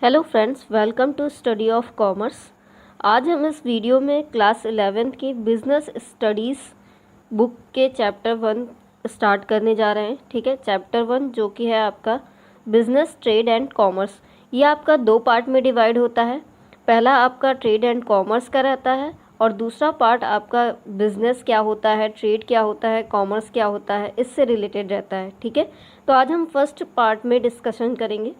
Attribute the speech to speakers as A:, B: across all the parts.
A: Hello friends, welcome to study of commerce. आज हम इस वीडियो में क्लास 11th की बिजनेस स्टडीज़ बुक के चैप्टर 1 स्टार्ट करने जा रहे हैं। ठीक है, चैप्टर 1 जो कि है आपका बिजनेस ट्रेड एंड कॉमर्स। ये आपका दो पार्ट में डिवाइड होता है। पहला आपका ट्रेड एंड कॉमर्स का रहता है और दूसरा पार्ट आपका बिजनेस क्या होता है, ट्रेड क्या होता है, कॉमर्स क्या होता है, इससे रिलेटेड रहता है। ठीक है, तो आज हम फर्स्ट पार्ट में डिस्कशन करेंगे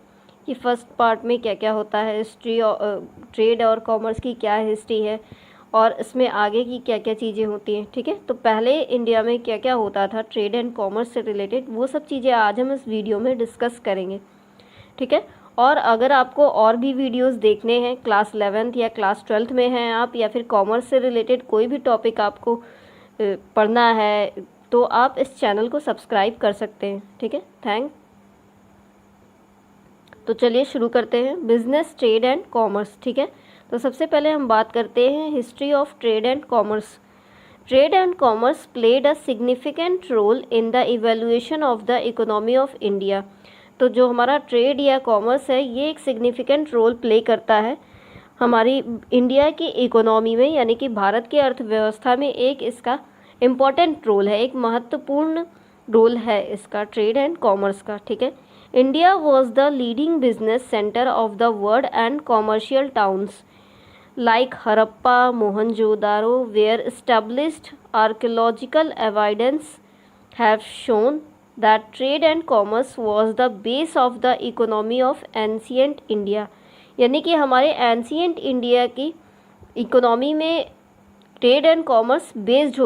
A: कि फर्स्ट पार्ट में क्या क्या होता है, हिस्ट्री और ट्रेड और कॉमर्स की क्या हिस्ट्री है और इसमें आगे की क्या क्या चीज़ें होती हैं। ठीक है, तो पहले इंडिया में क्या क्या होता था ट्रेड एंड कॉमर्स से रिलेटेड, वो सब चीज़ें आज हम इस वीडियो में डिस्कस करेंगे। ठीक है, और अगर आपको और भी वीडियोस देखने हैं, क्लास 11th या क्लास 12th में हैं आप, या फिर कॉमर्स से रिलेटेड कोई भी टॉपिक आपको पढ़ना है, तो आप इस चैनल को सब्सक्राइब कर सकते हैं। ठीक है, तो चलिए शुरू करते हैं बिजनेस ट्रेड एंड कॉमर्स। ठीक है, तो सबसे पहले हम बात करते हैं history of trade and commerce. Trade and commerce played a significant role in the evaluation of the economy of India. तो जो हमारा ट्रेड या कॉमर्स है, ये एक सिग्निफिकेंट रोल प्ले करता है हमारी इंडिया की इकोनॉमी में, यानी कि भारत की अर्थव्यवस्था में एक इसका इम्पॉर्टेंट रोल है, एक महत्वपूर्ण रोल है इसका ट्रेड एंड कॉमर्स का। ठीक है, India was the leading business center of the world and commercial towns like Harappa, Mohenjo-daro, where established archaeological evidence have shown that trade and commerce was the base of the economy of ancient India। यानी कि हमारे ancient India की economy में trade and commerce based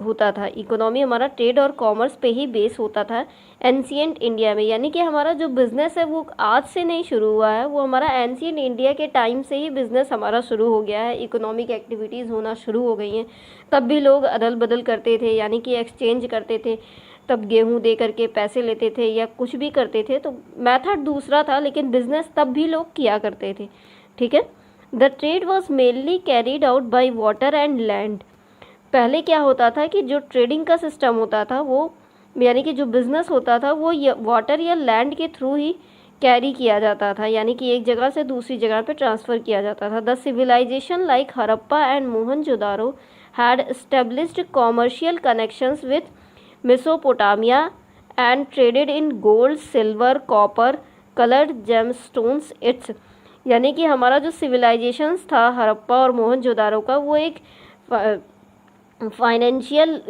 A: होता था। Economy हमारा trade और commerce पे ही बेस होता था एंशियंट इंडिया में। यानी कि हमारा जो बिज़नेस है वो आज से नहीं शुरू हुआ है, वो हमारा एंशियंट इंडिया के टाइम से ही बिज़नेस हमारा शुरू हो गया है। इकोनॉमिक एक्टिविटीज़ होना शुरू हो गई हैं। तब भी लोग अदल बदल करते थे, यानी कि एक्सचेंज करते थे। तब गेहूँ दे करके पैसे लेते थे या कुछ भी करते थे, तो मेथड दूसरा था, लेकिन बिज़नेस तब भी लोग किया करते थे। ठीक है, the trade was mainly carried out by water and land. पहले क्या होता था कि जो ट्रेडिंग का सिस्टम होता था वो, यानी कि जो बिज़नेस होता था वो वाटर या लैंड के थ्रू ही कैरी किया जाता था, यानी कि एक जगह से दूसरी जगह पे ट्रांसफ़र किया जाता था। The civilisation like Harappa and Mohenjodaro had established commercial connections with Mesopotamia and traded in gold, silver, copper, coloured gemstones its. यानी कि हमारा जो सिविलाइजेशंस था हरप्पा और मोहनजोदारो का, वो एक फाइनेंशियल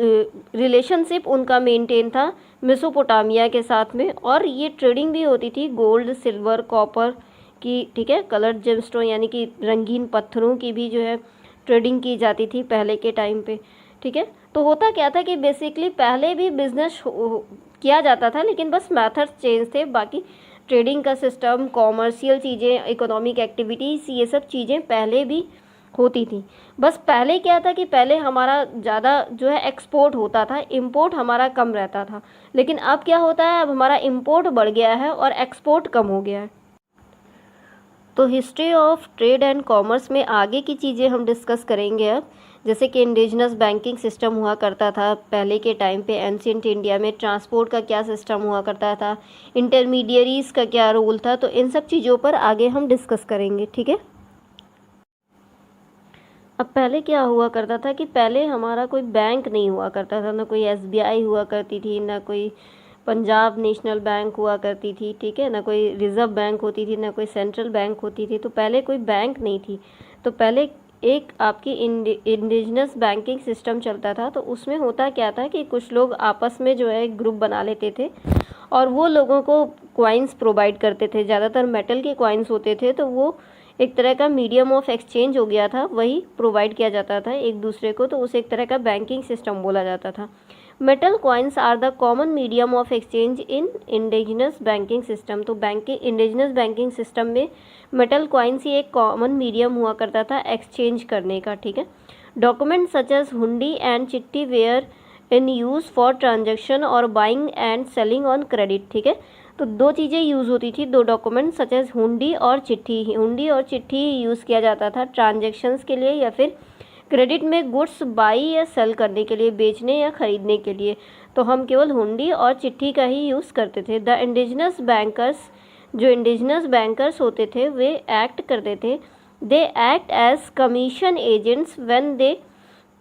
A: रिलेशनशिप उनका मेंटेन था मेसोपोटामिया के साथ में, और ये ट्रेडिंग भी होती थी गोल्ड, सिल्वर, कॉपर की। ठीक है, कलर्ड जेमस्टोन यानी कि रंगीन पत्थरों की भी जो है ट्रेडिंग की जाती थी पहले के टाइम पे। ठीक है, तो होता क्या था कि बेसिकली पहले भी बिजनेस किया जाता था, लेकिन बस मेथड्स चेंज थे। बाकी ट्रेडिंग का सिस्टम, कॉमर्शियल चीज़ें, इकोनॉमिक एक्टिविटीज़, ये सब चीज़ें पहले भी होती थी। बस पहले क्या था कि पहले हमारा ज़्यादा जो है एक्सपोर्ट होता था, इंपोर्ट हमारा कम रहता था। लेकिन अब क्या होता है, अब हमारा इंपोर्ट बढ़ गया है और एक्सपोर्ट कम हो गया है। तो history of trade and commerce में आगे की चीज़ें हम डिस्कस करेंगे अब, जैसे कि इंडिजिनस बैंकिंग सिस्टम हुआ करता था पहले के टाइम पे एंशिएंट इंडिया में, ट्रांसपोर्ट का क्या सिस्टम हुआ करता था, इंटरमीडियरीज़ का क्या रोल था, तो इन सब चीज़ों पर आगे हम डिस्कस करेंगे। ठीक है, अब पहले क्या हुआ करता था कि पहले हमारा कोई बैंक नहीं हुआ करता था, ना कोई एसबीआई हुआ करती थी, ना कोई पंजाब नेशनल बैंक हुआ करती थी। ठीक है, ना कोई रिज़र्व बैंक होती थी, ना कोई सेंट्रल बैंक होती थी। तो पहले कोई बैंक नहीं थी, तो पहले एक आपकी इंडिजिनस बैंकिंग सिस्टम चलता था। तो उसमें होता क्या था कि कुछ लोग आपस में जो है ग्रुप बना लेते थे और वो लोगों को कॉइन्स प्रोवाइड करते थे। ज़्यादातर मेटल के कॉइन्स होते थे, तो वो एक तरह का मीडियम ऑफ एक्सचेंज हो गया था, वही प्रोवाइड किया जाता था एक दूसरे को, तो उसे एक तरह का बैंकिंग सिस्टम बोला जाता था। Metal coins are the common medium of exchange in indigenous banking system. तो इंडिजिनस बैंकिंग सिस्टम में मेटल कॉइन्स ही एक कॉमन मीडियम हुआ करता था एक्सचेंज करने का। ठीक है, document such as hundi and chitthi were in use for transaction और buying and selling on credit. ठीक है, तो दो चीज़ें यूज़ होती थी, दो डॉक्यूमेंट सच एज हुंडी और चिट्ठी। हुंडी और चिट्ठी यूज़ किया जाता था ट्रांजेक्शन्स के लिए या फिर क्रेडिट में गुड्स बाई या सेल करने के लिए, बेचने या ख़रीदने के लिए। तो हम केवल हुंडी और चिट्ठी का ही यूज़ करते थे। द इंडिजिनस बैंकर्स जो इंडिजिनस बैंकर्स होते थे वे एक्ट करते थे, they act as commission agents when they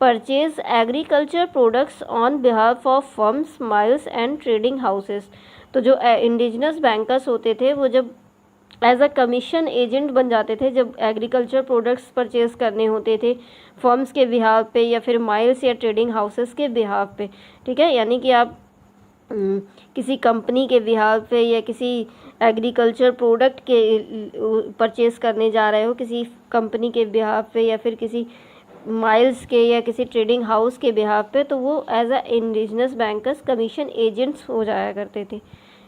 A: purchase agriculture products on behalf of firms, miles and trading houses. तो जो इंडिजिनस बैंकर्स होते थे वो जब एज अ कमीशन एजेंट बन जाते थे, जब एग्रीकल्चर प्रोडक्ट्स परचेज करने होते थे फर्म्स के बिहाफ पे या फिर माइल्स या ट्रेडिंग हाउसेस के बिहाफ पे, ठीक है। यानी कि आप किसी कंपनी के बिहाफ पे या किसी एग्रीकल्चर प्रोडक्ट के परचेज करने जा रहे हो किसी कंपनी के बिहाफ पे या फिर किसी माइल्स के या किसी ट्रेडिंग हाउस के बिहाफ पे, तो वो as a indigenous bankers commission agents हो जाया करते थे,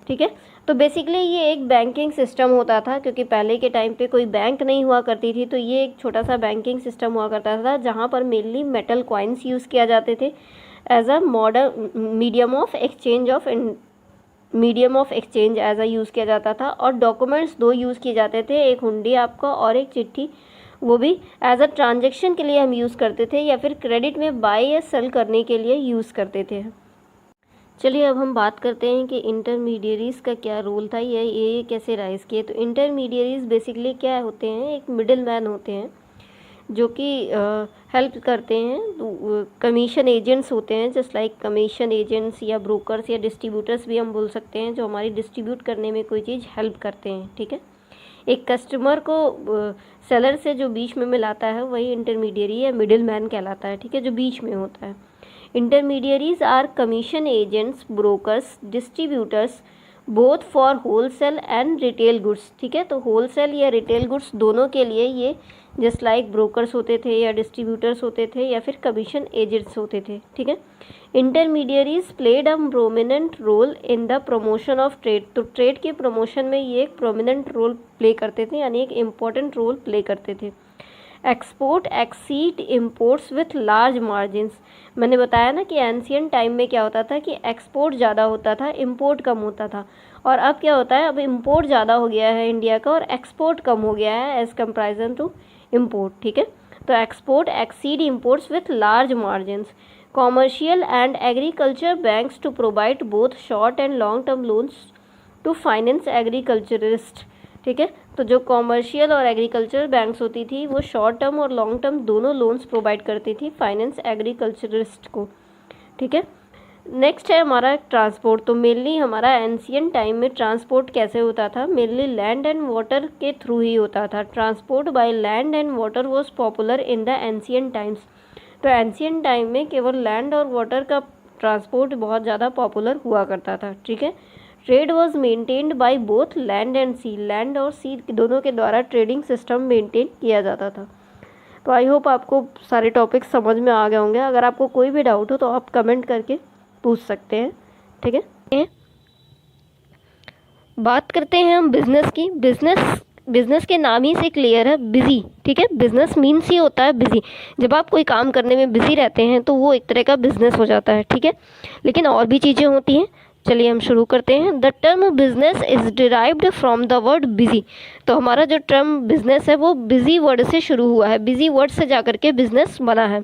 A: ठीक है। तो बेसिकली ये एक बैंकिंग सिस्टम होता था, क्योंकि पहले के टाइम पे कोई बैंक नहीं हुआ करती थी, तो ये एक छोटा सा बैंकिंग सिस्टम हुआ करता था जहाँ पर मेनली मेटल कॉइन्स यूज़ किया जाते थे as a modern medium of exchange as a use किया जाता था। और डॉक्यूमेंट्स दो यूज़ किए जाते थे, एक हुंडी आपका और एक चिट्ठी, वो भी एज अ ट्रांजेक्शन के लिए हम यूज़ करते थे या फिर क्रेडिट में बाय या सेल करने के लिए यूज़ करते थे। चलिए अब हम बात करते हैं कि इंटरमीडियरीज़ का क्या रोल था, ये कैसे राइज़ किए। तो इंटरमीडियरीज़ बेसिकली क्या होते हैं, एक मिडिल मैन होते हैं जो कि हेल्प करते हैं, कमीशन एजेंट्स होते हैं, जस्ट लाइक कमीशन एजेंट्स या ब्रोकर्स या डिस्ट्रीब्यूटर्स भी हम बोल सकते हैं, जो हमारी डिस्ट्रीब्यूट करने में कोई चीज़ हेल्प करते हैं, ठीक है। एक कस्टमर को सेलर से जो बीच में मिलाता है वही इंटरमीडियरी या मिडिल मैन कहलाता है, ठीक है, जो बीच में होता है। Intermediaries are commission agents, brokers, distributors both for wholesale and retail goods, ठीक है। तो होलसेल या रिटेल गुड्स दोनों के लिए ये जस्ट लाइक ब्रोकर्स होते थे या डिस्ट्रीब्यूटर्स होते थे या फिर कमीशन एजेंट्स होते थे, ठीक है। Intermediaries played a prominent role in the promotion of trade. तो ट्रेड के प्रमोशन में ये एक प्रोमिनेंट रोल प्ले करते थे, यानी एक इम्पॉर्टेंट रोल प्ले करते थे। Export exceed imports with large margins. मैंने बताया ना कि एंशियंट टाइम में क्या होता था कि एक्सपोर्ट ज़्यादा होता था, इम्पोर्ट कम होता था, और अब क्या होता है, अब इम्पोर्ट ज़्यादा हो गया है इंडिया का और एक्सपोर्ट कम हो गया है एज़ कंपेरिजन टू इम्पोर्ट, ठीक है। तो export exceed imports with large margins. Commercial and agriculture banks to provide both short and long term loans to finance agriculturist, ठीक है। तो जो कॉमर्शियल और एग्रीकल्चर बैंक्स होती थी वो शॉर्ट टर्म और लॉन्ग टर्म दोनों लोन्स प्रोवाइड करती थी फाइनेंस एग्रीकल्चरिस्ट को, ठीक है। नेक्स्ट है हमारा ट्रांसपोर्ट। तो मेनली हमारा एंशियंट टाइम में ट्रांसपोर्ट कैसे होता था, मेनली लैंड एंड वाटर के थ्रू ही होता था। Transport by land and water was popular in the ancient times. तो एंशियंट टाइम में केवल लैंड और वाटर का ट्रांसपोर्ट बहुत ज़्यादा पॉपुलर हुआ करता था, ठीक है। Trade was maintained by both land and sea. Land और सी दोनों के द्वारा ट्रेडिंग सिस्टम मेंटेन किया जाता था। तो आई होप आपको सारे टॉपिक्स समझ में आ गए होंगे। अगर आपको कोई भी डाउट हो तो आप कमेंट करके पूछ सकते हैं, ठीक है। बात करते हैं हम बिजनेस की। बिजनेस के नाम ही से क्लियर है, बिजी, ठीक है। बिजनेस मीन्स ही होता है बिजी। जब आप कोई काम करने में बिजी रहते हैं तो वो एक तरह का बिजनेस हो जाता है, ठीक है। लेकिन और भी चीज़ें होती हैं। चलिए हम शुरू करते हैं। The term business is derived from the word busy. तो हमारा जो टर्म बिजनेस है वो बिजी वर्ड से शुरू हुआ है, बिजी वर्ड से जाकर के बिजनेस बना है।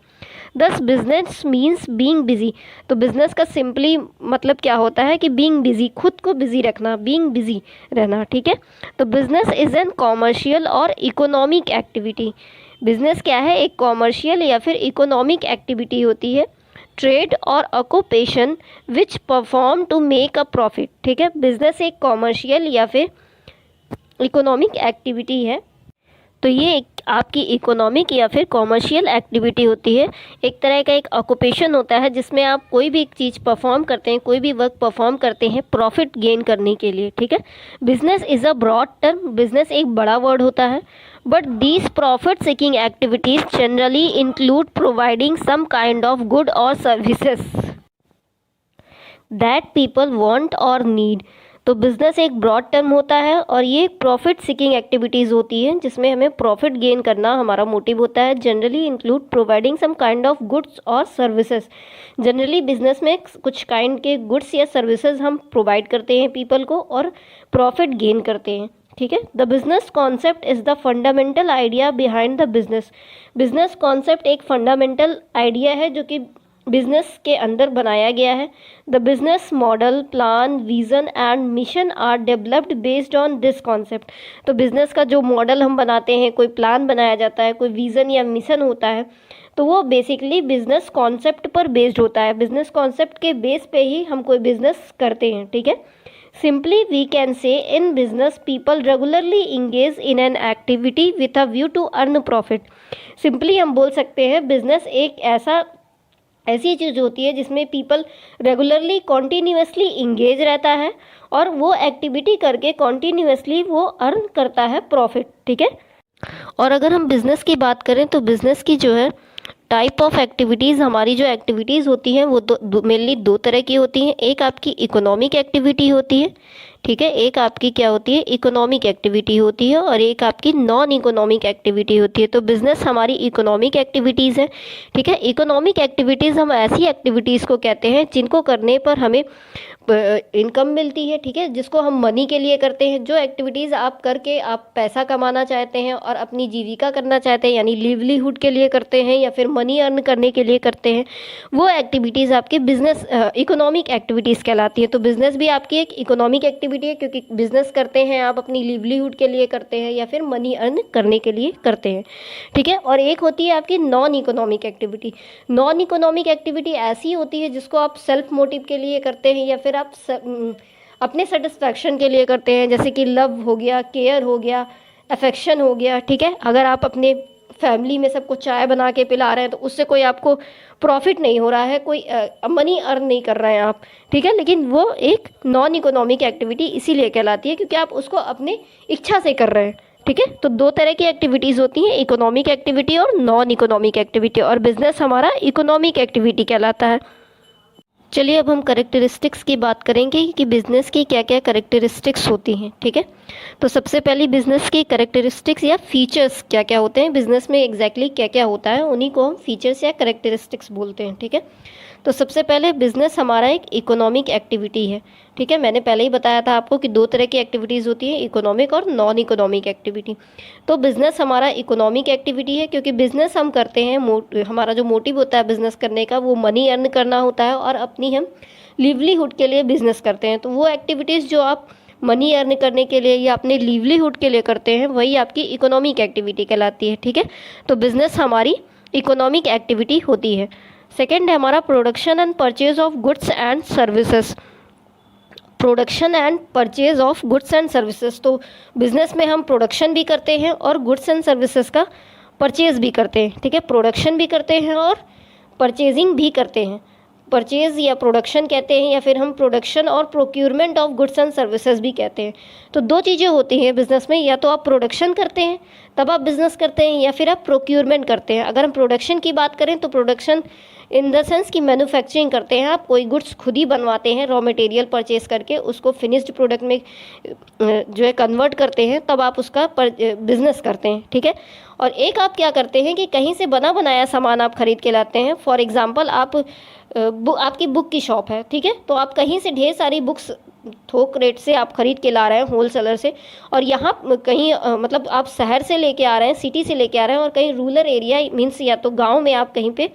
A: दस बिजनेस मीन्स बीइंग बिजी। तो बिजनेस का सिंपली मतलब क्या होता है कि बीइंग बिजी, खुद को बिजी रखना, बीइंग बिजी रहना, ठीक है। तो बिजनेस इज एन कॉमर्शियल और इकोनॉमिक एक्टिविटी। बिजनेस क्या है, एक कॉमर्शियल या फिर इकोनॉमिक एक्टिविटी होती है। ट्रेड और occupation which perform to make a profit, ठीक है। बिजनेस एक कॉमर्शियल या फिर इकोनॉमिक एक्टिविटी है। तो ये एक आपकी इकोनॉमिक या फिर कॉमर्शियल एक्टिविटी होती है। एक तरह का एक ऑक्यूपेशन होता है जिसमें आप कोई भी एक चीज़ परफॉर्म करते हैं, कोई भी वर्क परफॉर्म करते हैं प्रॉफिट गेन करने के लिए, ठीक है। Business is a broad term. Business एक बड़ा वर्ड होता है, but these profit seeking activities generally include providing some kind of good और सर्विसेज दैट पीपल वांट और नीड। तो बिजनेस एक ब्रॉड टर्म होता है और ये प्रॉफिट सीकिंग एक्टिविटीज़ होती हैं जिसमें हमें प्रॉफिट गेन करना हमारा मोटिव होता है। Generally include providing some kind of goods और सर्विसेज। जनरली बिजनेस में कुछ काइंड के गुड्स या सर्विसेज हम प्रोवाइड करते हैं पीपल को और प्रॉफिट गेन करते हैं, ठीक है। The business concept is the fundamental idea behind the business. Business concept एक फंडामेंटल आइडिया है जो कि बिजनेस के अंदर बनाया गया है। The business model, plan, vision and mission are developed based on this concept. तो बिजनेस का जो मॉडल हम बनाते हैं, कोई प्लान बनाया जाता है, कोई विजन या मिशन होता है, तो वो बेसिकली बिजनेस कॉन्सेप्ट पर बेस्ड होता है। बिजनेस कॉन्सेप्ट के बेस पे ही हम कोई बिजनेस करते हैं, ठीक है। Simply we can say in business people regularly engage in an activity with a view to earn profit. Simply हम बोल सकते हैं बिजनेस एक ऐसी चीज़ होती है जिसमें पीपल रेगुलरली कॉन्टीन्यूसली इंगेज रहता है और वो एक्टिविटी करके कॉन्टीन्यूसली वो अर्न करता है प्रॉफिट, ठीक है। और अगर हम बिज़नेस की बात करें तो बिज़नेस की जो है टाइप ऑफ एक्टिविटीज़, हमारी जो एक्टिविटीज़ होती हैं वो मेनली दो तरह की होती हैं। एक आपकी इकोनॉमिक एक्टिविटी होती है, ठीक है, एक आपकी क्या होती है, इकोनॉमिक एक्टिविटी होती है, और एक आपकी नॉन इकोनॉमिक एक्टिविटी होती है। तो बिज़नेस हमारी इकोनॉमिक एक्टिविटीज़ है, ठीक है। इकोनॉमिक एक्टिविटीज़ हम ऐसी एक्टिविटीज़ को कहते हैं जिनको करने पर हमें इनकम मिलती है, ठीक है, जिसको हम मनी के लिए करते हैं। जो एक्टिविटीज़ आप करके आप पैसा कमाना चाहते हैं और अपनी जीविका करना चाहते हैं, यानी लिवलीहुड के लिए करते हैं या फिर मनी अर्न करने के लिए करते हैं, वो एक्टिविटीज़ आपके बिजनेस इकोनॉमिक एक्टिविटीज़ कहलाती है। तो बिज़नेस भी आपकी एक इकोनॉमिक एक्टिविटी है, क्योंकि बिज़नेस करते हैं आप अपनी लिवलीहुड के लिए करते हैं या फिर मनी अर्न करने के लिए करते हैं, ठीक है। और एक होती है आपकी non economic activity. Non economic activity ऐसी होती है जिसको आप सेल्फ मोटिव के लिए करते हैं या फिर आप अपने सेटिस्फैक्शन के लिए करते हैं, जैसे कि लव हो गया, केयर हो गया, अफेक्शन हो गया, ठीक है। अगर आप अपने फैमिली में सबको चाय बना के पिला रहे हैं तो उससे कोई आपको प्रॉफिट नहीं हो रहा है, कोई मनी अर्न नहीं कर रहे हैं आप, ठीक है, लेकिन वो एक नॉन इकोनॉमिक एक्टिविटी इसीलिए कहलाती है क्योंकि आप उसको अपने इच्छा से कर रहे हैं, ठीक है। तो दो तरह की एक्टिविटीज़ होती हैं, इकोनॉमिक एक्टिविटी और नॉन इकोनॉमिक एक्टिविटी, और बिजनेस हमारा इकोनॉमिक एक्टिविटी कहलाता है। चलिए अब हम करेक्टरिस्टिक्स की बात करेंगे कि बिज़नेस की क्या क्या करेक्टरिस्टिक्स होती हैं, ठीक है। तो सबसे पहली बिज़नेस की करेक्टरिस्टिक्स या फीचर्स क्या क्या होते हैं, बिज़नेस में एग्जैक्टली क्या क्या होता है, उन्हीं को हम फीचर्स या करेक्टरिस्टिक्स बोलते हैं, ठीक है। तो सबसे पहले बिज़नेस हमारा एक इकोनॉमिक एक्टिविटी है, ठीक है। मैंने पहले ही बताया था आपको कि दो तरह की एक्टिविटीज़ होती है, इकोनॉमिक और नॉन इकोनॉमिक एक्टिविटी। तो बिज़नेस हमारा इकोनॉमिक एक्टिविटी है क्योंकि बिज़नेस हम करते हैं, हमारा जो मोटिव होता है बिज़नेस करने का वो मनी अर्न करना होता है और अपनी हम लिवलीहुड के लिए बिज़नेस करते हैं। तो वो एक्टिविटीज़ जो आप मनी अर्न करने के लिए या अपने लिवलीहुड के लिए करते हैं वही आपकी इकोनॉमिक एक्टिविटी कहलाती है, ठीक है। तो बिज़नेस हमारी इकोनॉमिक एक्टिविटी होती है। सेकेंड है हमारा production and purchase of goods and services. Production and purchase of goods and services, तो बिज़नेस में हम प्रोडक्शन भी करते हैं और गुड्स एंड सर्विसेज का परचेज भी करते हैं, ठीक है। प्रोडक्शन भी करते हैं और परचेजिंग भी करते हैं। परचेज या प्रोडक्शन कहते हैं या फिर हम प्रोडक्शन और procurement of goods and services भी कहते हैं। तो दो चीज़ें होती हैं बिज़नेस में, या तो आप प्रोडक्शन करते हैं तब आप बिज़नेस करते हैं या फिर आप प्रोक्यूरमेंट करते हैं। अगर हम प्रोडक्शन की बात करें तो प्रोडक्शन इन द सेंस कि मैन्युफैक्चरिंग करते हैं, आप कोई गुड्स खुद ही बनवाते हैं, रॉ मटेरियल परचेज करके उसको फिनिश्ड प्रोडक्ट में जो है कन्वर्ट करते हैं, तब आप उसका बिज़नेस करते हैं, ठीक है। और एक आप क्या करते हैं कि कहीं से बना बनाया सामान आप खरीद के लाते हैं। फॉर एग्जांपल आपकी बुक की शॉप है, ठीक है, तो आप कहीं से ढेर सारी बुक्स थोक रेट से आप खरीद के ला रहे हैं होलसेलर से, और यहाँ कहीं मतलब आप शहर से लेके आ रहे हैं, सिटी से लेके आ रहे हैं, और कहीं रूरल एरिया मीन्स या तो गांव में आप कहीं पे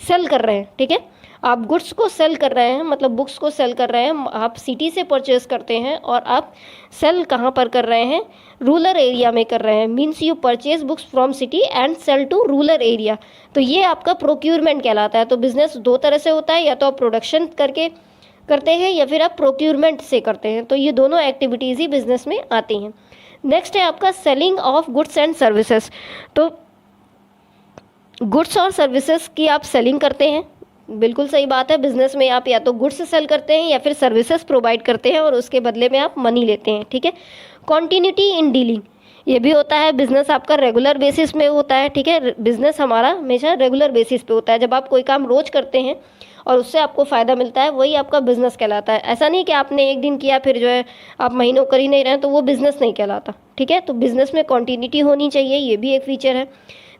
A: सेल कर रहे हैं, ठीक है। आप गुड्स को सेल कर रहे हैं, मतलब बुक्स को सेल कर रहे हैं, आप सिटी से परचेज करते हैं और आप सेल कहाँ पर कर रहे हैं, रूरल एरिया में कर रहे हैं। Means you purchase books from city and sell to rural area, तो ये आपका प्रोक्यूरमेंट कहलाता है। तो बिज़नेस दो तरह से होता है, या तो आप प्रोडक्शन करके करते हैं या फिर आप प्रोक्यूरमेंट से करते हैं। तो ये दोनों एक्टिविटीज़ ही बिज़नेस में आती हैं। नेक्स्ट है आपका selling of goods and services. तो गुड्स और सर्विसेज की आप सेलिंग करते हैं, बिल्कुल सही बात है। बिज़नेस में आप या तो गुड्स सेल करते हैं या फिर सर्विसेज प्रोवाइड करते हैं और उसके बदले में आप मनी लेते हैं, ठीक है। कॉन्टिन्यूटी इन डीलिंग, ये भी होता है। बिज़नेस आपका रेगुलर बेसिस में होता है, ठीक है। बिज़नेस हमारा हमेशा रेगुलर बेसिस पे होता है। जब आप कोई काम रोज़ करते हैं और उससे आपको फ़ायदा मिलता है, वही आपका बिज़नेस कहलाता है। ऐसा नहीं कि आपने एक दिन किया फिर जो है आप महीनों कर ही नहीं रहे हैं, तो वो बिज़नेस नहीं कहलाता, ठीक है। तो बिज़नेस में कॉन्टिन्यूटी होनी चाहिए, ये भी एक फीचर है।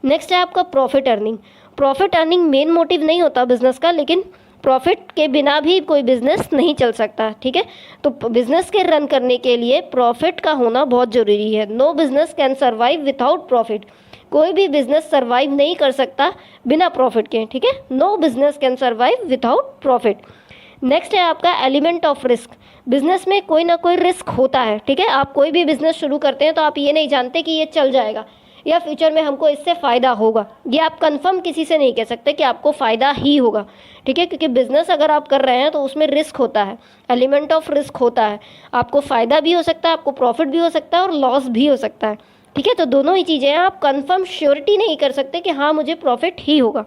A: नेक्स्ट है आपका profit earning. Profit earning main motive नहीं होता बिज़नेस का, लेकिन प्रॉफिट के बिना भी कोई बिज़नेस नहीं चल सकता, ठीक है। तो बिज़नेस के रन करने के लिए प्रॉफिट का होना बहुत ज़रूरी है। No business can survive without profit. कोई भी बिजनेस सर्वाइव नहीं कर सकता बिना प्रॉफिट के, ठीक है। No business can survive without profit. Next है आपका एलिमेंट ऑफ रिस्क। बिजनेस में कोई ना कोई रिस्क होता है, ठीक है। आप कोई भी बिजनेस शुरू करते हैं तो आप ये नहीं जानते कि ये चल जाएगा या फ्यूचर में हमको इससे फ़ायदा होगा, ये आप कंफर्म किसी से नहीं कह सकते कि आपको फ़ायदा ही होगा, ठीक है। क्योंकि बिजनेस अगर आप कर रहे हैं तो उसमें रिस्क होता है, एलिमेंट ऑफ रिस्क होता है। आपको फ़ायदा भी हो सकता है, आपको प्रॉफिट भी हो सकता है और लॉस भी हो सकता है, ठीक है। तो दोनों ही चीज़ें हैं, आप कंफर्म श्योरिटी नहीं कर सकते कि हाँ मुझे प्रॉफिट ही होगा।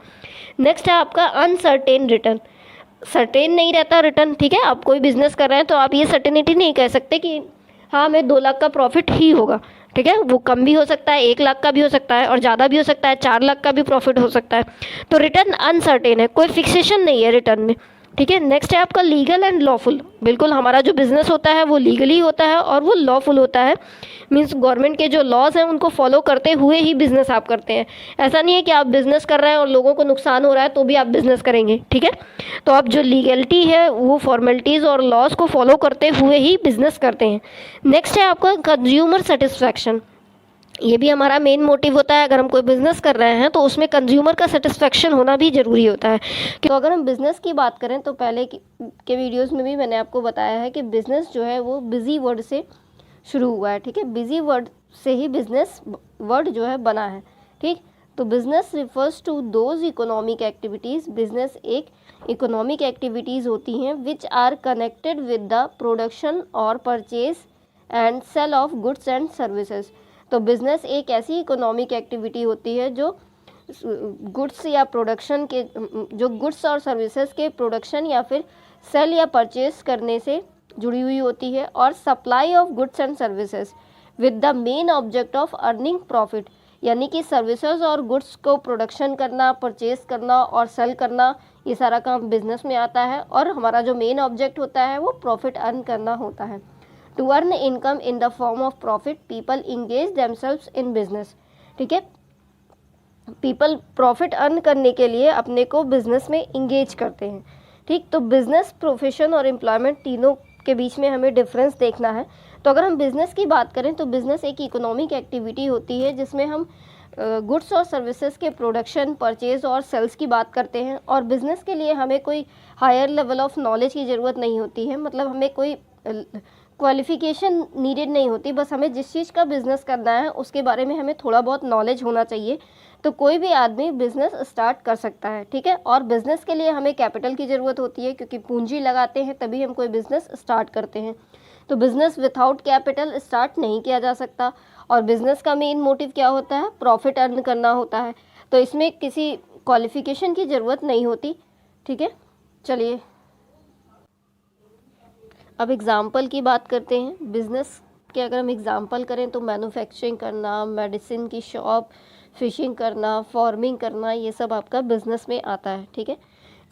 A: नेक्स्ट है आपका अनसर्टेन रिटर्न। सर्टेन नहीं रहता रिटर्न, ठीक है। आप कोई बिजनेस कर रहे हैं तो आप ये सर्टेनिटी नहीं कह सकते कि हाँ हमें 2 लाख का प्रॉफिट ही होगा, ठीक है। वो कम भी हो सकता है, 1 लाख का भी हो सकता है और ज़्यादा भी हो सकता है, 4 लाख का भी प्रॉफिट हो सकता है। तो रिटर्न अनसर्टेन है, कोई फिक्सेशन नहीं है रिटर्न में, ठीक है। नेक्स्ट है आपका लीगल एंड लॉफुल। बिल्कुल हमारा जो बिज़नेस होता है वो लीगली होता है और वो लॉफुल होता है, मीन्स गवर्नमेंट के जो लॉज हैं उनको फॉलो करते हुए ही बिज़नेस आप करते हैं। ऐसा नहीं है कि आप बिज़नेस कर रहे हैं और लोगों को नुकसान हो रहा है तो भी आप बिज़नेस करेंगे, ठीक है। तो आप जो लीगलिटी है वो फॉर्मेलिटीज़ और लॉज को फॉलो करते हुए ही बिज़नेस करते हैं। नेक्स्ट है आपका कंज्यूमर सेटिस्फैक्शन। ये भी हमारा मेन मोटिव होता है। अगर हम कोई बिज़नेस कर रहे हैं तो उसमें कंज्यूमर का सेटिस्फेक्शन होना भी ज़रूरी होता है। तो अगर हम बिज़नेस की बात करें तो पहले के वीडियोस में भी मैंने आपको बताया है कि बिज़नेस जो है वो बिज़ी वर्ड से शुरू हुआ है, ठीक है। बिज़ी वर्ड से ही बिज़नेस वर्ड जो है बना है, ठीक। तो business refers to those economic activities. Business एक इकोनॉमिक एक्टिविटीज़ होती हैं which are connected with the production और purchase and sale of goods and services. तो बिज़नेस एक ऐसी इकोनॉमिक एक्टिविटी होती है जो गुड्स या प्रोडक्शन के, जो गुड्स और सर्विसेज के प्रोडक्शन या फिर सेल या परचेज करने से जुड़ी हुई होती है, और supply of goods and services with the main object of earning profit. यानी कि सर्विसेज और गुड्स को प्रोडक्शन करना, परचेज करना और सेल करना, ये सारा काम बिजनेस में आता है और हमारा जो मेन ऑब्जेक्ट होता है वो प्रॉफिट अर्न करना होता है। To earn income in the form of profit people engage themselves in business, ठीक है। पीपल प्रॉफिट अर्न करने के लिए अपने को बिजनेस में इंगेज करते हैं, ठीक। तो बिजनेस, प्रोफेशन और एम्प्लॉयमेंट तीनों के बीच में हमें डिफरेंस देखना है। तो अगर हम बिज़नेस की बात करें तो बिज़नेस एक इकोनॉमिक एक्टिविटी होती है जिसमें हम गुड्स और सर्विसेज के प्रोडक्शन, परचेज और सेल्स की बात करते हैं। और बिज़नेस के लिए हमें कोई हायर लेवल ऑफ नॉलेज की ज़रूरत नहीं होती है, मतलब हमें कोई क्वालिफ़िकेशन नीडेड नहीं होती, बस हमें जिस चीज़ का बिज़नेस करना है उसके बारे में हमें थोड़ा बहुत नॉलेज होना चाहिए, तो कोई भी आदमी बिज़नेस स्टार्ट कर सकता है, ठीक है। और बिज़नेस के लिए हमें कैपिटल की ज़रूरत होती है क्योंकि पूंजी लगाते हैं तभी हम कोई बिज़नेस स्टार्ट करते हैं। तो बिज़नेस विथआउट कैपिटल स्टार्ट नहीं किया जा सकता। और बिज़नेस का मेन मोटिव क्या होता है? प्रॉफिट अर्न करना होता है। तो इसमें किसी क्वालिफ़िकेशन की ज़रूरत नहीं होती, ठीक है। चलिए अब एग्ज़ाम्पल की बात करते हैं। बिज़नेस के अगर हम एग्ज़ाम्पल करें तो मैन्युफैक्चरिंग करना, मेडिसिन की शॉप, फिशिंग करना, फार्मिंग करना, ये सब आपका बिज़नेस में आता है, ठीक है।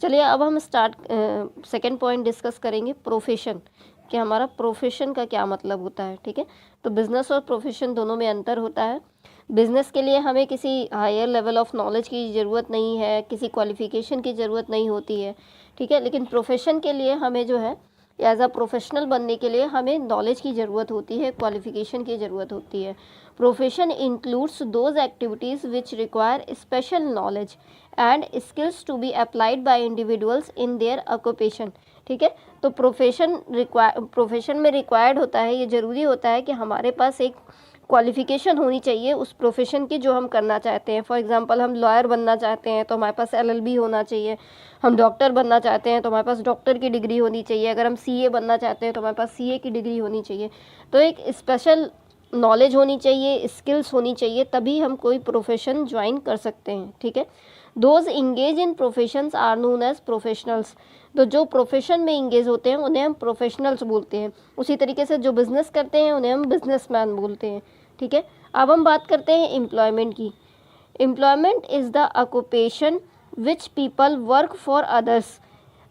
A: चलिए अब हम सेकंड पॉइंट डिस्कस करेंगे, प्रोफेशन, कि हमारा प्रोफेशन का क्या मतलब होता है, ठीक है। तो बिज़नेस और प्रोफेशन दोनों में अंतर होता है। बिज़नेस के लिए हमें किसी हायर लेवल ऑफ नॉलेज की ज़रूरत नहीं है, किसी क्वालिफ़िकेशन की ज़रूरत नहीं होती है, ठीक है। लेकिन प्रोफेशन के लिए हमें जो है एज अ प्रोफेशनल बनने के लिए हमें नॉलेज की ज़रूरत होती है, क्वालिफ़िकेशन की ज़रूरत होती है। Profession includes those activities which require special knowledge and skills to be applied by individuals in their occupation, ठीक है। तो प्रोफेशन में रिक्वायर्ड होता है, ये ज़रूरी होता है कि हमारे पास एक क्वालिफ़िकेशन होनी चाहिए उस प्रोफेशन की जो हम करना चाहते हैं। फॉर एग्जांपल हम लॉयर बनना चाहते हैं तो हमारे पास LLB होना चाहिए। हम डॉक्टर बनना चाहते हैं तो हमारे पास डॉक्टर की डिग्री होनी चाहिए। अगर हम CA बनना चाहते हैं तो हमारे पास CA की डिग्री होनी चाहिए। तो एक स्पेशल नॉलेज होनी चाहिए, स्किल्स होनी चाहिए, तभी हम कोई प्रोफेशन ज्वाइन कर सकते हैं, ठीक है। Those engage in professions are known as professionals. तो जो प्रोफेशन में इंगेज होते हैं उन्हें हम प्रोफेशनल्स बोलते हैं। उसी तरीके से जो बिज़नेस करते हैं उन्हें हम बिजनेसमैन बोलते हैं, ठीक है। अब हम बात करते हैं एम्प्लॉयमेंट की। Employment is the occupation which people work for others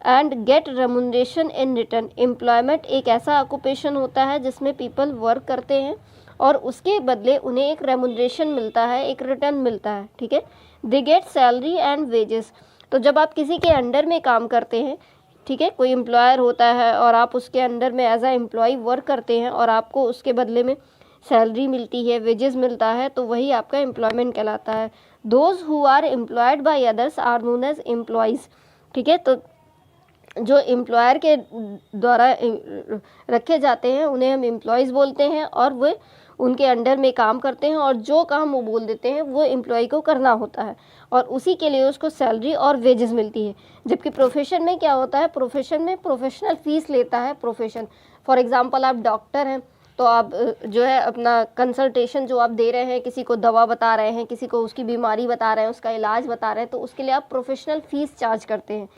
A: and get remuneration in return. Employment एक ऐसा ऑक्यूपेशन होता है जिसमें पीपल वर्क करते हैं और उसके बदले उन्हें एक रेमुनरेशन मिलता है, एक रिटर्न मिलता है, ठीक है। They get salary and wages. तो जब आप किसी के अंडर में काम करते हैं, ठीक है, कोई एम्प्लॉयर होता है और आप उसके अंडर में एज अ एम्प्लॉय वर्क करते हैं और आपको उसके बदले में सैलरी मिलती है, वेजेस मिलता है, तो वही आपका एम्प्लॉयमेंट कहलाता है। Those who are employed by others are known as employees, ठीक है। तो जो एम्प्लॉयर के द्वारा रखे जाते हैं उन्हें हम एम्प्लॉयज़ बोलते हैं, और वे उनके अंडर में काम करते हैं, और जो काम वो बोल देते हैं वो एम्प्लॉय को करना होता है, और उसी के लिए उसको सैलरी और वेजेस मिलती है। जबकि प्रोफेशन में क्या होता है, प्रोफेशन में प्रोफेशनल फ़ीस लेता है प्रोफेशन। फॉर एग्ज़ाम्पल आप डॉक्टर हैं, तो आप जो है अपना कंसल्टेशन जो आप दे रहे हैं, किसी को दवा बता रहे हैं, किसी को उसकी बीमारी बता रहे हैं, उसका इलाज बता रहे हैं, तो उसके लिए आप प्रोफेशनल फ़ीस चार्ज करते हैं।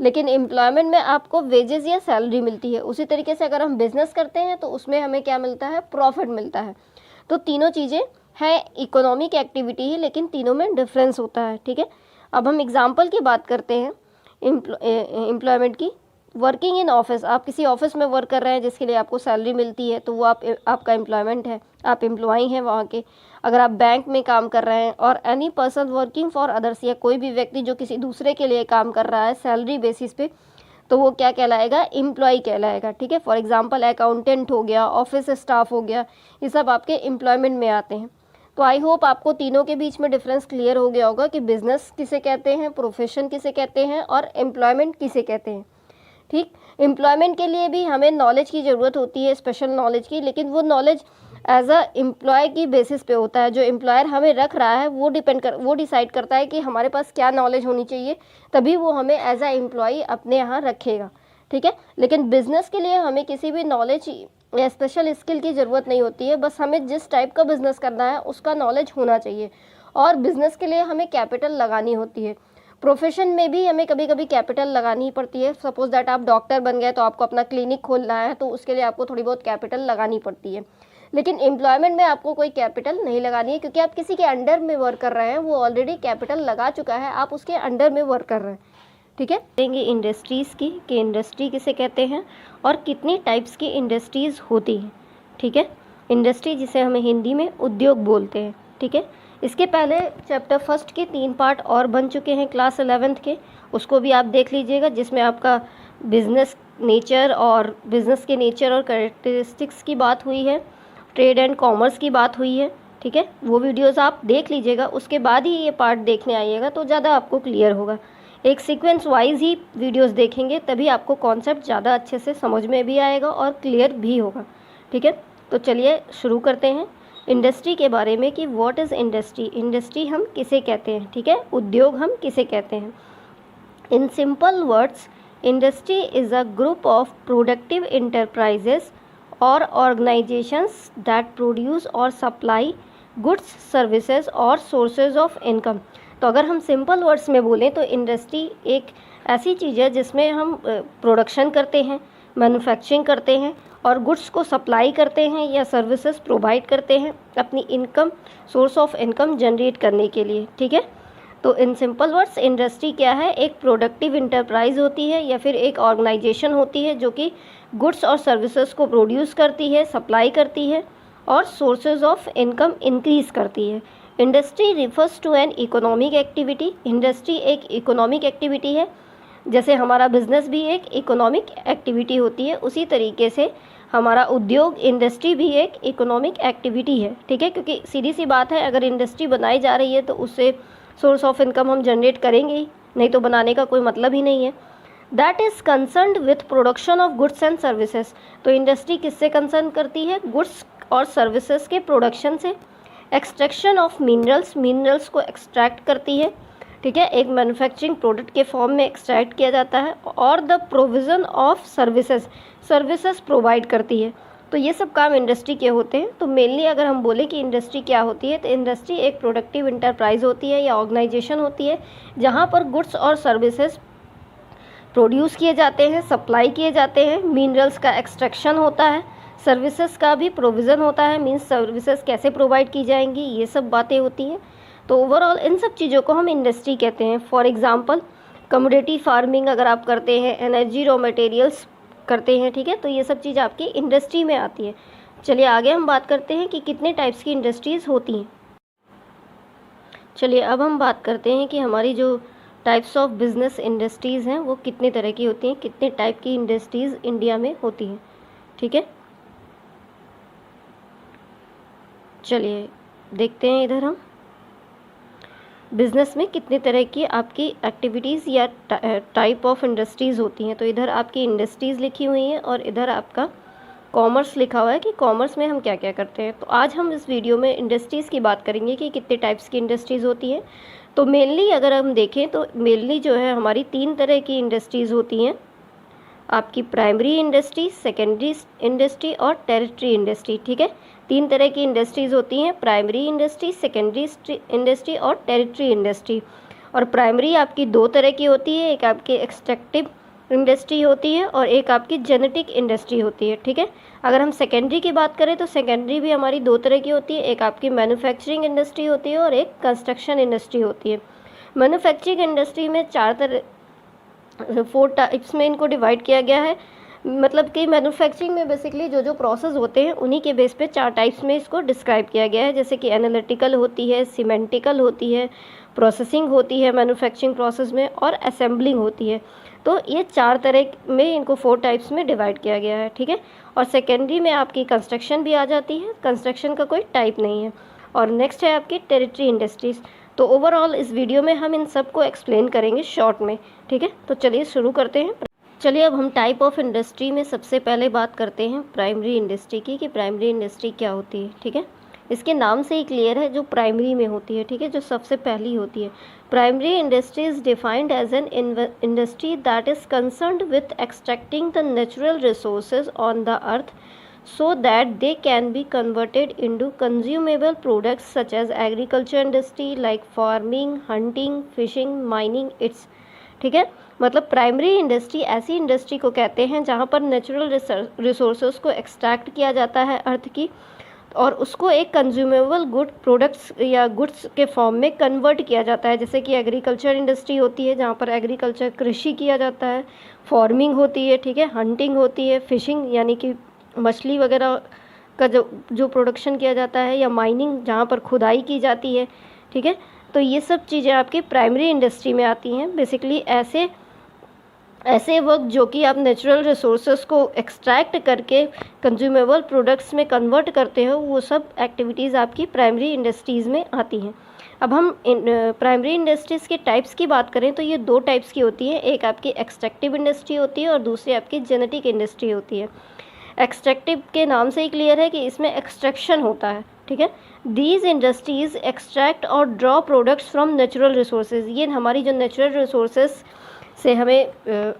A: लेकिन एम्प्लॉयमेंट में आपको वेजेस या सैलरी मिलती है। उसी तरीके से अगर हम बिज़नेस करते हैं तो उसमें हमें क्या मिलता है, प्रॉफिट मिलता है। तो तीनों चीज़ें हैं, इकोनॉमिक एक्टिविटी है, लेकिन तीनों में डिफरेंस होता है, ठीक है। अब हम एग्जांपल की बात करते हैं एम्प्लॉयमेंट की। वर्किंग इन ऑफिस, आप किसी ऑफिस में वर्क कर रहे हैं जिसके लिए आपको सैलरी मिलती है, तो वो आपका एम्प्लॉयमेंट है, आप एम्प्लॉई हैं वहाँ के। अगर आप बैंक में काम कर रहे हैं, और any person working for others, या कोई भी व्यक्ति जो किसी दूसरे के लिए काम कर रहा है सैलरी बेसिस पे, तो वो क्या कहलाएगा, एम्प्लॉय कहलाएगा, ठीक है। फॉर एग्जांपल अकाउंटेंट हो गया, ऑफिस स्टाफ हो गया, ये सब आपके एम्प्लॉयमेंट में आते हैं। तो आई होप आपको तीनों के बीच में डिफरेंस क्लियर हो गया होगा कि बिजनेस किसे कहते हैं, प्रोफेशन किसे कहते हैं, और एम्प्लॉयमेंट किसे कहते हैं, ठीक। एम्प्लॉयमेंट के लिए भी हमें नॉलेज की ज़रूरत होती है, स्पेशल नॉलेज की, लेकिन वो नॉलेज एज अ एम्प्लॉय की बेसिस पे होता है। जो एम्प्लॉयर हमें रख रहा है वो डिसाइड करता है कि हमारे पास क्या नॉलेज होनी चाहिए, तभी वो हमें एज अ एम्प्लॉय अपने यहाँ रखेगा, ठीक है। लेकिन बिजनेस के लिए हमें किसी भी नॉलेज या स्पेशल स्किल की ज़रूरत नहीं होती है, बस हमें जिस टाइप का बिज़नेस करना है उसका नॉलेज होना चाहिए, और बिज़नेस के लिए हमें कैपिटल लगानी होती है। प्रोफेशन में भी हमें कभी कभी कैपिटल लगानी पड़ती है। सपोज दैट आप डॉक्टर बन गए, तो आपको अपना क्लिनिक खोलना है, तो उसके लिए आपको थोड़ी बहुत कैपिटल लगानी पड़ती है। लेकिन एम्प्लॉयमेंट में आपको कोई कैपिटल नहीं लगानी है, क्योंकि आप किसी के अंडर में वर्क कर रहे हैं, वो ऑलरेडी कैपिटल लगा चुका है, आप उसके अंडर में वर्क कर रहे हैं, ठीक है। देंगे इंडस्ट्रीज़ की, कि इंडस्ट्री किसे कहते हैं और कितनी टाइप्स की इंडस्ट्रीज़ होती हैं, ठीक है। इंडस्ट्री जिसे हमें हिंदी में उद्योग बोलते हैं, ठीक है। इसके पहले चैप्टर फर्स्ट के 3 पार्ट और बन चुके हैं क्लास 11th के, उसको भी आप देख लीजिएगा, जिसमें आपका बिज़नेस नेचर और बिज़नेस के नेचर और कैरेक्टरिस्टिक्स की बात हुई है, ट्रेड एंड कॉमर्स की बात हुई है, ठीक है। वो वीडियोस आप देख लीजिएगा, उसके बाद ही ये पार्ट देखने आइएगा, तो ज़्यादा आपको क्लियर होगा। एक सीक्वेंस वाइज ही वीडियोस देखेंगे, तभी आपको कॉन्सेप्ट ज़्यादा अच्छे से समझ में भी आएगा और क्लियर भी होगा, ठीक है। तो चलिए शुरू करते हैं इंडस्ट्री के बारे में, कि व्हाट इज़ इंडस्ट्री। इंडस्ट्री हम किसे कहते हैं, ठीक है, उद्योग हम किसे कहते हैं। In simple words, industry is a group of productive enterprises और ऑर्गेनाइजेशंस दैट प्रोड्यूस और सप्लाई गुड्स, सर्विसेज और सोर्सेज ऑफ इनकम। तो अगर हम सिंपल वर्ड्स में बोलें तो इंडस्ट्री एक ऐसी चीज़ है जिसमें हम प्रोडक्शन करते हैं, मैन्युफैक्चरिंग करते हैं, और गुड्स को सप्लाई करते हैं या सर्विसेज प्रोवाइड करते हैं अपनी income, source of income generate करने के लिए, ठीक है। तो इन सिंपल वर्ड्स इंडस्ट्री क्या है, एक प्रोडक्टिव इंटरप्राइज होती है या फिर एक ऑर्गेनाइजेशन होती है जो कि गुड्स और सर्विसेज को प्रोड्यूस करती है, सप्लाई करती है और सोर्सेज ऑफ इनकम इंक्रीज करती है। Industry refers to an economic activity. Industry एक इकोनॉमिक एक्टिविटी है, जैसे हमारा बिजनेस भी एक इकोनॉमिक एक्टिविटी होती है, उसी तरीके से हमारा उद्योग इंडस्ट्री भी एक इकोनॉमिक एक्टिविटी है, ठीक है। क्योंकि सीधी सी बात है, अगर इंडस्ट्री बनाई जा रही है तो उससे सोर्स ऑफ इनकम हम जनरेट करेंगे ही, नहीं तो बनाने का कोई मतलब ही नहीं है। That is concerned with production of goods and services. तो इंडस्ट्री किससे कंसर्न करती है, गुड्स और सर्विसेज के प्रोडक्शन से। एक्सट्रैक्शन ऑफ मिनरल्स, मिनरल्स को एक्सट्रैक्ट करती है, ठीक है, एक मैन्युफैक्चरिंग प्रोडक्ट के फॉर्म में एक्सट्रैक्ट किया जाता है। और the provision of services, services provide करती है। तो ये सब काम इंडस्ट्री के होते हैं। तो मेनली अगर हम बोलें कि इंडस्ट्री क्या होती है, तो इंडस्ट्री एक प्रोडक्टिव इंटरप्राइज होती है या ऑर्गेनाइजेशन होती है जहाँ पर गुड्स और सर्विसेज प्रोड्यूस किए जाते हैं, सप्लाई किए जाते हैं, मिनरल्स का एक्सट्रैक्शन होता है, सर्विसेज का भी प्रोविज़न होता है, मीन्स सर्विसेज कैसे प्रोवाइड की जाएंगी, ये सब बातें होती हैं। तो ओवरऑल इन सब चीज़ों को हम इंडस्ट्री कहते हैं। फॉर एग्जांपल कमोडिटी फार्मिंग अगर आप करते हैं, एनर्जी रॉ मटेरियल्स करते हैं, ठीक है, तो ये सब चीज़ आपकी इंडस्ट्री में आती है। चलिए आगे हम बात करते हैं कि कितने टाइप्स की इंडस्ट्रीज़ होती हैं। चलिए अब हम बात करते हैं कि हमारी जो टाइप्स ऑफ बिजनेस इंडस्ट्रीज़ हैं वो कितने तरह की होती हैं, कितने टाइप की इंडस्ट्रीज़ इंडिया में होती हैं, ठीक है। चलिए देखते हैं इधर हम बिज़नेस में कितने तरह की आपकी एक्टिविटीज़ या टाइप ऑफ इंडस्ट्रीज़ होती हैं। तो इधर आपकी इंडस्ट्रीज़ लिखी हुई हैं और इधर आपका कॉमर्स लिखा हुआ है कि कॉमर्स में हम क्या क्या करते हैं। तो आज हम इस वीडियो में इंडस्ट्रीज़ की बात करेंगे कि कितने टाइप्स की इंडस्ट्रीज़ होती हैं। तो मेनली अगर हम देखें तो मेनली जो है हमारी 3 तरह की इंडस्ट्रीज़ होती हैं, आपकी प्राइमरी इंडस्ट्री, सेकेंडरी इंडस्ट्री और टेरिटरी इंडस्ट्री। ठीक है, 3 तरह की इंडस्ट्रीज़ होती हैं, प्राइमरी इंडस्ट्री, सेकेंडरी इंडस्ट्री और टेरिटरी इंडस्ट्री। और प्राइमरी आपकी 2 तरह की होती है, एक आपकी एक्सट्रैक्टिव इंडस्ट्री होती है और एक आपकी जेनेटिक इंडस्ट्री होती है। ठीक है, अगर हम सेकेंडरी की बात करें तो सेकेंडरी भी हमारी 2 तरह की होती है, एक आपकी मैन्युफैक्चरिंग इंडस्ट्री होती है और एक कंस्ट्रक्शन इंडस्ट्री होती है। मैन्युफैक्चरिंग इंडस्ट्री में 4 टाइप्स में इनको डिवाइड किया गया है। मतलब कि मैन्युफैक्चरिंग में बेसिकली जो जो प्रोसेस होते हैं उन्हीं के बेस पे 4 टाइप्स में इसको डिस्क्राइब किया गया है, जैसे कि एनालिटिकल होती है, सीमेंटिकल होती है, प्रोसेसिंग होती है मैन्युफैक्चरिंग प्रोसेस में और असेंबलिंग होती है। तो ये 4 तरह में इनको 4 टाइप्स में डिवाइड किया गया है। ठीक है, और सेकेंडरी में आपकी कंस्ट्रक्शन भी आ जाती है, कंस्ट्रक्शन का कोई टाइप नहीं है। और नेक्स्ट है आपकी टेरिटरी इंडस्ट्रीज़। तो ओवरऑल इस वीडियो में हम इन सब को एक्सप्लेन करेंगे शॉर्ट में। ठीक है, तो चलिए शुरू करते हैं। चलिए अब हम टाइप ऑफ इंडस्ट्री में सबसे पहले बात करते हैं प्राइमरी इंडस्ट्री की, कि प्राइमरी इंडस्ट्री क्या होती है। ठीक है, इसके नाम से ही क्लियर है, जो प्राइमरी में होती है। ठीक है, जो सबसे पहली होती है। Primary industry is defined as an industry that is concerned with extracting the natural resources on the earth so that they can be converted into consumable products such as agriculture industry like farming, hunting, fishing, mining, its। ठीक है, मतलब primary industry ऐसी industry को कहते हैं जहाँ पर natural resources को एक्सट्रैक्ट किया जाता है अर्थ की और उसको एक कंज्यूमेबल गुड प्रोडक्ट्स या गुड्स के फॉर्म में कन्वर्ट किया जाता है। जैसे कि एग्रीकल्चर इंडस्ट्री होती है जहाँ पर एग्रीकल्चर कृषि किया जाता है, फार्मिंग होती है, ठीक है, हंटिंग होती है, फिशिंग यानी कि मछली वगैरह का जो प्रोडक्शन किया जाता है, या माइनिंग जहाँ पर खुदाई की जाती है। ठीक है, तो ये सब चीज़ें आपकी प्राइमरी इंडस्ट्री में आती हैं। बेसिकली ऐसे वर्क जो कि आप नेचुरल रिसोर्सेज को एक्सट्रैक्ट करके कंज्यूमेबल प्रोडक्ट्स में कन्वर्ट करते हो, वो सब एक्टिविटीज़ आपकी प्राइमरी इंडस्ट्रीज़ में आती हैं। अब हम प्राइमरी इंडस्ट्रीज़ के टाइप्स की बात करें तो ये 2 टाइप्स की होती है, एक आपकी एक्सट्रैक्टिव इंडस्ट्री होती है और दूसरी आपकी जेनेटिक इंडस्ट्री होती है। एक्सट्रैक्टिव के नाम से ही क्लियर है कि इसमें एक्सट्रैक्शन होता है। ठीक है, दीज इंडस्ट्रीज़ एक्सट्रैक्ट और draw products from natural resources. ये हमारी जो नेचुरल रिसोर्सेज से हमें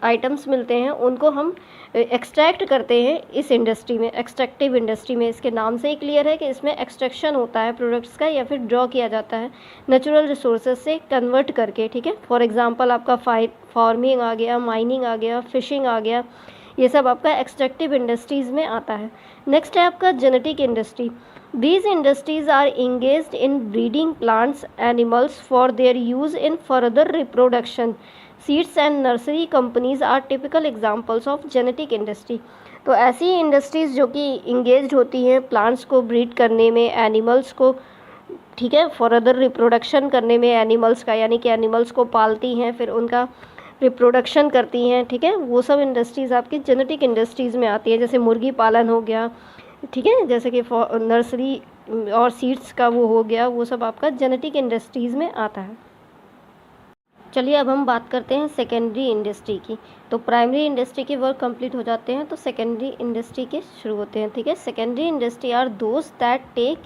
A: आइटम्स मिलते हैं उनको हम एक्सट्रैक्ट करते हैं इस इंडस्ट्री में, एक्सट्रैक्टिव इंडस्ट्री में। इसके नाम से ही क्लियर है कि इसमें एक्सट्रैक्शन होता है प्रोडक्ट्स का या फिर ड्रॉ किया जाता है नेचुरल रिसोर्सेज से कन्वर्ट करके। ठीक है, फॉर एग्जांपल आपका फार्मिंग आ गया, माइनिंग आ गया, फिशिंग आ गया, ये सब आपका एक्सट्रैक्टिव इंडस्ट्रीज़ में आता है। नेक्स्ट है आपका genetic industry. These industries are engaged in breeding plants animals for their use in further reproduction. Seeds and nursery companies are typical examples of genetic industry. तो ऐसी इंडस्ट्रीज़ जो कि इंगेज्ड होती हैं प्लांट्स को ब्रीड करने में, एनिमल्स को, ठीक है, फर्दर रिप्रोडक्शन करने में एनिमल्स का, यानी कि एनिमल्स को पालती हैं फिर उनका रिप्रोडक्शन करती हैं। ठीक है, वो सब इंडस्ट्रीज़ आपकी जेनेटिक इंडस्ट्रीज़ में आती है, जैसे मुर्गी पालन हो गया, ठीक है, जैसे कि नर्सरी और सीड्स का वो हो गया, वो सब आपका जेनेटिक इंडस्ट्रीज़ में आता है। चलिए अब हम बात करते हैं सेकेंडरी इंडस्ट्री की। तो प्राइमरी इंडस्ट्री के वर्क कंप्लीट हो जाते हैं तो सेकेंडरी इंडस्ट्री के शुरू होते हैं। ठीक है, secondary industry are those that take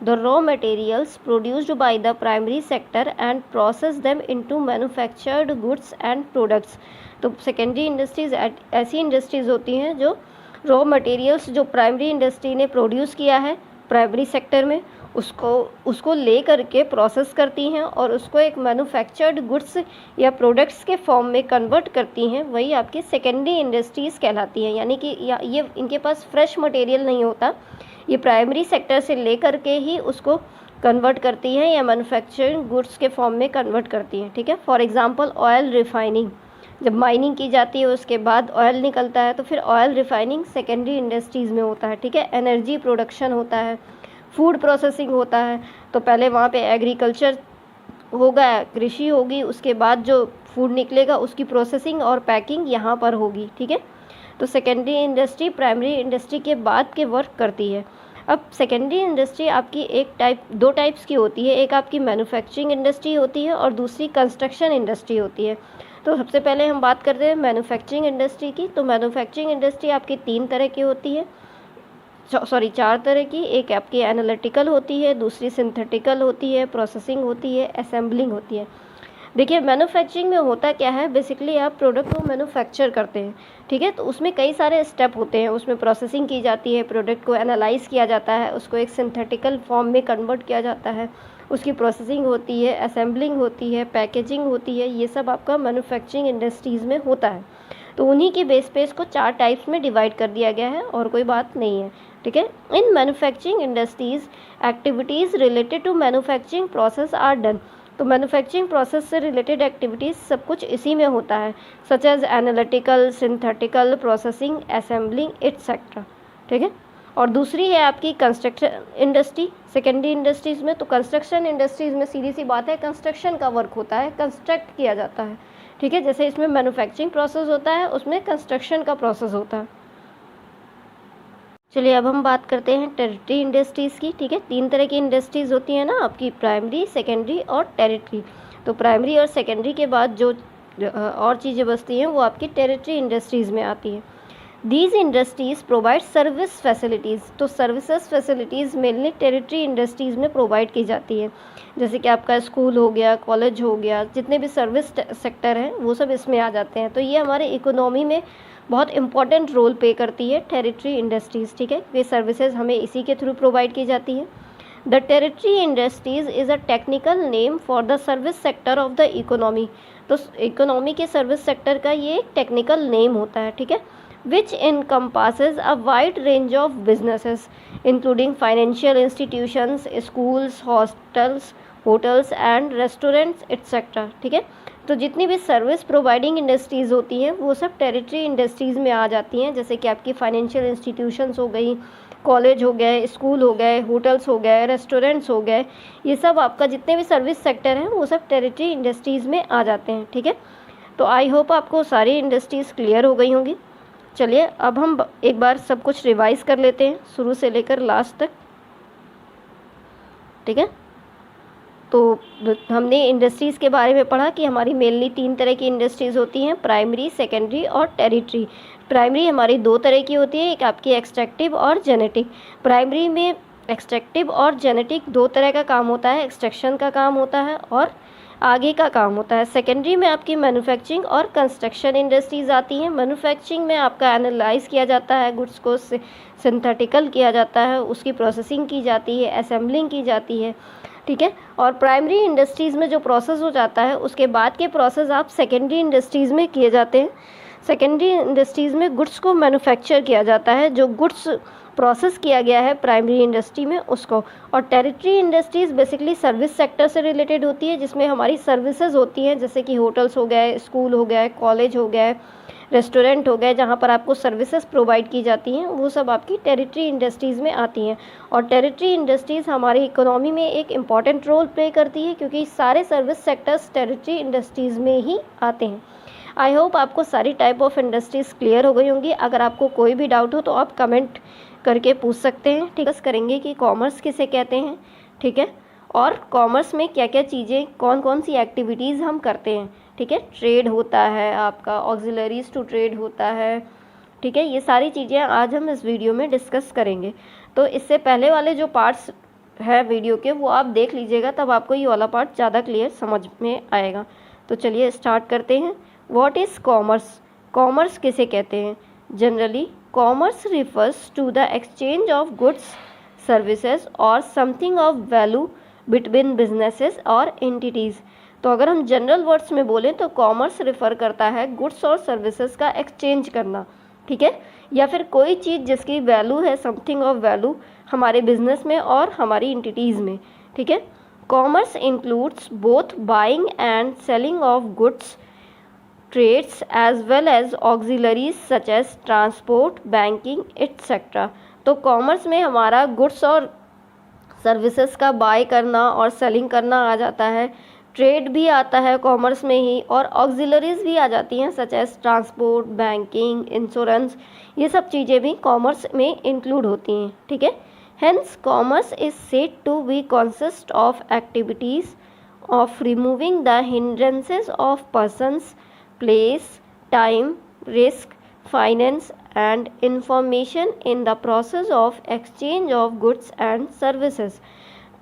A: the raw materials produced by the primary sector and process them into manufactured goods and products. तो सेकेंडरी इंडस्ट्रीज ऐसी इंडस्ट्रीज़ होती हैं जो रॉ मटेरियल्स जो प्राइमरी इंडस्ट्री ने प्रोड्यूस किया है प्राइमरी सेक्टर में उसको ले करके प्रोसेस करती हैं और उसको एक मैन्युफैक्चर्ड गुड्स या प्रोडक्ट्स के फॉर्म में कन्वर्ट करती हैं, वही आपकी सेकेंडरी इंडस्ट्रीज़ कहलाती हैं। यानी कि ये इनके पास फ्रेश मटेरियल नहीं होता, ये प्राइमरी सेक्टर से ले करके ही उसको कन्वर्ट करती हैं या मैन्युफैक्चर्ड गुड्स के फॉर्म में कन्वर्ट करती हैं। ठीक है, फॉर एग्जांपल ऑयल रिफाइनिंग, जब माइनिंग की जाती है उसके बाद ऑयल निकलता है तो फिर ऑयल रिफाइनिंग सेकेंडरी इंडस्ट्रीज़ में होता है। ठीक है, एनर्जी प्रोडक्शन होता है, फूड प्रोसेसिंग होता है, तो पहले वहाँ पे एग्रीकल्चर होगा, कृषि होगी, उसके बाद जो फूड निकलेगा उसकी प्रोसेसिंग और पैकिंग यहाँ पर होगी। ठीक है, तो सेकेंडरी इंडस्ट्री प्राइमरी इंडस्ट्री के बाद के वर्क करती है। अब सेकेंडरी इंडस्ट्री आपकी दो टाइप्स की होती है, एक आपकी मैन्युफैक्चरिंग इंडस्ट्री होती है और दूसरी कंस्ट्रक्शन इंडस्ट्री होती है। तो सबसे पहले हम बात करते हैं मैन्युफैक्चरिंग इंडस्ट्री की। तो मैन्युफैक्चरिंग इंडस्ट्री आपकी 3 तरह की होती है, 4 तरह की। एक आपकी एनालिटिकल होती है, दूसरी सिंथेटिकल होती है, प्रोसेसिंग होती है, असेंबलिंग होती है। देखिए मैन्युफैक्चरिंग में होता क्या है, बेसिकली आप प्रोडक्ट को मैन्युफैक्चर करते हैं, ठीक है। तो उसमें कई सारे स्टेप होते हैं, उसमें प्रोसेसिंग की जाती है, प्रोडक्ट को एनालाइज किया जाता है, उसको एक सिंथेटिकल फॉर्म में कन्वर्ट किया जाता है, उसकी प्रोसेसिंग होती है, असेंबलिंग होती है, पैकेजिंग होती है। ये सब आपका मैन्युफैक्चरिंग इंडस्ट्रीज़ में होता है। तो उन्हीं की बेस पे इसको 4 टाइप्स में डिवाइड कर दिया गया है और कोई बात नहीं है, ठीक है। In manufacturing industries activities related to manufacturing process are done. तो मैन्युफैक्चरिंग प्रोसेस से रिलेटेड एक्टिविटीज़ सब कुछ इसी में होता है, such as analytical, synthetical, processing, assembling etcetera, ठीक है। और दूसरी है आपकी कंस्ट्रक्शन इंडस्ट्री सेकेंडरी इंडस्ट्रीज़ में। तो कंस्ट्रक्शन इंडस्ट्रीज़ में सीधी सी बात है, कंस्ट्रक्शन का वर्क होता है, कंस्ट्रक्ट किया जाता है, ठीक है। जैसे इसमें मैन्युफैक्चरिंग प्रोसेस होता है, उसमें कंस्ट्रक्शन का प्रोसेस होता है। चलिए अब हम बात करते हैं टेरिटरी इंडस्ट्रीज़ की, ठीक है। 3 तरह की इंडस्ट्रीज़ होती हैं ना आपकी, प्राइमरी, सेकेंडरी और टेरिटरी। तो प्राइमरी और सेकेंडरी के बाद जो और चीज़ें बचती हैं वो आपकी टेरिटरी इंडस्ट्रीज़ में आती हैं। These industries provide service facilities. तो services facilities mainly tertiary industries में प्रोवाइड की जाती है, जैसे कि आपका स्कूल हो गया, कॉलेज हो गया, जितने भी सर्विस सेक्टर हैं वो सब इसमें आ जाते हैं। तो ये हमारे इकोनॉमी में बहुत इंपॉर्टेंट रोल प्ले करती है टेरिटरी इंडस्ट्रीज़, ठीक है। ये सर्विसेज हमें इसी के थ्रू प्रोवाइड की जाती है। The territory industries is a technical name for the service sector of the economy. तो इकोनॉमी के सर्विस सेक्टर का ये एक टेक्निकल नेम होता है, ठीक है, which encompasses a wide range of businesses including financial institutions, schools, hostels, hotels and restaurants etc, ठीक है। तो जितनी भी सर्विस प्रोवाइडिंग इंडस्ट्रीज़ होती हैं वो सब टेरिटरी इंडस्ट्रीज़ में आ जाती हैं, जैसे कि आपकी फाइनेंशियल इंस्टीट्यूशंस हो गई, कॉलेज हो गए, स्कूल हो गए, होटल्स हो गए, रेस्टोरेंट्स हो गए। ये सब आपका जितने भी सर्विस सेक्टर हैं वो सब टेरिटरी इंडस्ट्रीज़ में आ जाते हैं, ठीक है। तो आई होप आपको सारी इंडस्ट्रीज़ क्लियर हो गई होंगी। चलिए अब हम एक बार सब कुछ रिवाइज़ कर लेते हैं शुरू से लेकर लास्ट तक, ठीक है। तो हमने इंडस्ट्रीज़ के बारे में पढ़ा कि हमारी मेनली 3 तरह की इंडस्ट्रीज़ होती हैं, प्राइमरी, सेकेंडरी और टेरिटरी। प्राइमरी हमारी 2 तरह की होती है, एक आपकी एक्सट्रैक्टिव और जेनेटिक। प्राइमरी में एक्सट्रैक्टिव और जेनेटिक 2 तरह का काम होता है, एक्सट्रैक्शन का काम होता है और आगे का काम होता है। सेकेंडरी में आपकी मैन्युफैक्चरिंग और कंस्ट्रक्शन इंडस्ट्रीज़ आती हैं। मैन्युफैक्चरिंग में आपका एनालाइज किया जाता है, गुड्स को सिंथेटिकल किया जाता है, उसकी प्रोसेसिंग की जाती है, असेंबलिंग की जाती है, ठीक है। और प्राइमरी इंडस्ट्रीज़ में जो प्रोसेस हो जाता है उसके बाद के प्रोसेस आप सेकेंडरी इंडस्ट्रीज़ में किए जाते हैं। सेकेंडरी इंडस्ट्रीज़ में गुड्स को मैन्युफैक्चर किया जाता है, जो गुड्स प्रोसेस किया गया है प्राइमरी इंडस्ट्री में उसको। और territory industries basically service sector से रिलेटेड होती है, जिसमें हमारी सर्विसेज होती हैं, जैसे कि होटल्स हो गए, स्कूल हो गए, कॉलेज हो गए, रेस्टोरेंट हो गए, जहाँ पर आपको सर्विसेज प्रोवाइड की जाती हैं, वो सब आपकी टेरिटरी इंडस्ट्रीज़ में आती हैं। और टेरिटरी इंडस्ट्रीज़ हमारी इकोनॉमी में एक इम्पॉर्टेंट रोल प्ले करती है, क्योंकि सारे सर्विस सेक्टर्स टेरिटरी इंडस्ट्रीज़ में ही आते हैं। आई होप आपको सारी टाइप ऑफ इंडस्ट्रीज़ क्लियर हो गई होंगी। अगर आपको कोई भी डाउट हो तो आप कमेंट करके पूछ सकते हैं, ठीक है। करेंगे कि कॉमर्स किसे कहते हैं, ठीक है, और कॉमर्स में क्या क्या चीज़ें, कौन कौन सी एक्टिविटीज़ हम करते हैं, ठीक है। ट्रेड होता है आपका, ऑक्सिलरीज टू ट्रेड होता है, ठीक है। ये सारी चीज़ें आज हम इस वीडियो में डिस्कस करेंगे। तो इससे पहले वाले जो पार्ट्स है वीडियो के वो आप देख लीजिएगा, तब आपको ये वाला पार्ट ज़्यादा क्लियर समझ में आएगा। तो चलिए स्टार्ट करते हैं। What is commerce? कॉमर्स किसे कहते हैं? Generally commerce refers to the exchange of goods, services और something of value between businesses और एंटिटीज़। तो अगर हम जनरल वर्ड्स में बोलें तो कॉमर्स रिफ़र करता है गुड्स और सर्विसेज का एक्सचेंज करना, ठीक है, या फिर कोई चीज़ जिसकी वैल्यू है, समथिंग ऑफ वैल्यू, हमारे बिजनेस में और हमारी एंटिटीज़ में, ठीक है। Commerce includes both buying and selling of goods, trades as well as auxiliaries such as transport, banking etcetera. तो कॉमर्स में हमारा गुड्स और सर्विसेज का बाय करना और सेलिंग करना आ जाता है, ट्रेड भी आता है कॉमर्स में ही, और ऑक्सिलरीज भी आ जाती हैं such as transport, banking, insurance. ये सब चीज़ें भी कॉमर्स में इंक्लूड होती हैं, ठीक है। Hence, commerce is said to be consist of activities of removing the hindrances of persons, place, time, risk, finance and information in the process of exchange of goods and services.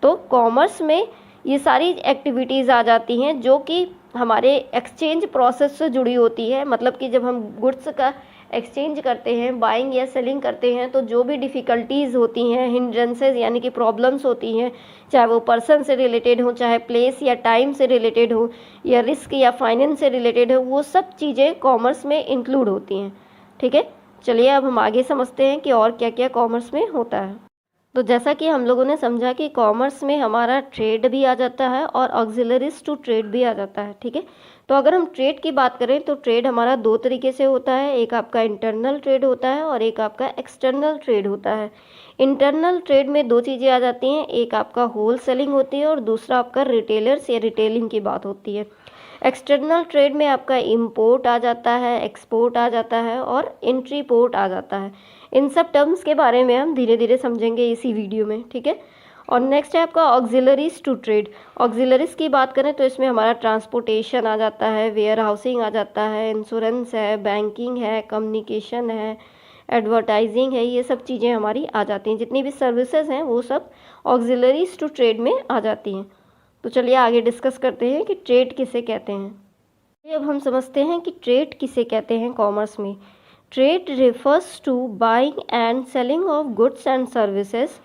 A: तो commerce में ये सारी activities आ जाती हैं जो कि हमारे exchange process से जुड़ी होती है। मतलब कि जब हम गुड्स का एक्सचेंज करते हैं, बाइंग या सेलिंग करते हैं, तो जो भी डिफ़िकल्टीज़ होती हैं, हिंड्रेंसेस यानी कि प्रॉब्लम्स होती हैं, चाहे वो पर्सन से रिलेटेड हो, चाहे प्लेस या टाइम से रिलेटेड हो, या रिस्क या फाइनेंस से रिलेटेड हो, वो सब चीज़ें कॉमर्स में इंक्लूड होती हैं। ठीक है, चलिए अब हम आगे समझते हैं कि और क्या क्या कॉमर्स में होता है। तो जैसा कि हम लोगों ने समझा कि कॉमर्स में हमारा ट्रेड भी आ जाता है और ऑक्सिलरीज टू ट्रेड भी आ जाता है। ठीक है, तो अगर हम ट्रेड की बात करें तो ट्रेड हमारा दो तरीके से होता है। एक आपका इंटरनल ट्रेड होता है और एक आपका एक्सटर्नल ट्रेड होता है। इंटरनल ट्रेड में दो चीज़ें आ जाती हैं, एक आपका होल सेलिंग होती है और दूसरा आपका रिटेलर्स या रिटेलिंग की बात होती है। एक्सटर्नल ट्रेड में आपका इंपोर्ट आ जाता है, एक्सपोर्ट आ जाता है और एंट्री पोर्ट आ जाता है। इन सब टर्म्स के बारे में हम धीरे धीरे समझेंगे इसी वीडियो में। ठीक है, और नेक्स्ट है आपका ऑक्सिलरीज टू ट्रेड। ऑक्सिलरीज की बात करें तो इसमें हमारा ट्रांसपोर्टेशन आ जाता है, वेयर हाउसिंग आ जाता है, इंश्योरेंस है, बैंकिंग है, कम्युनिकेशन है, एडवर्टाइजिंग है, ये सब चीज़ें हमारी आ जाती हैं। जितनी भी सर्विसेज हैं वो सब ऑक्सिलरीज टू ट्रेड में आ जाती हैं। तो चलिए आगे डिस्कस करते हैं कि ट्रेड किसे कहते हैं। अब हम समझते हैं कि ट्रेड किसे कहते हैं कॉमर्स में। Trade refers to buying and selling of goods and services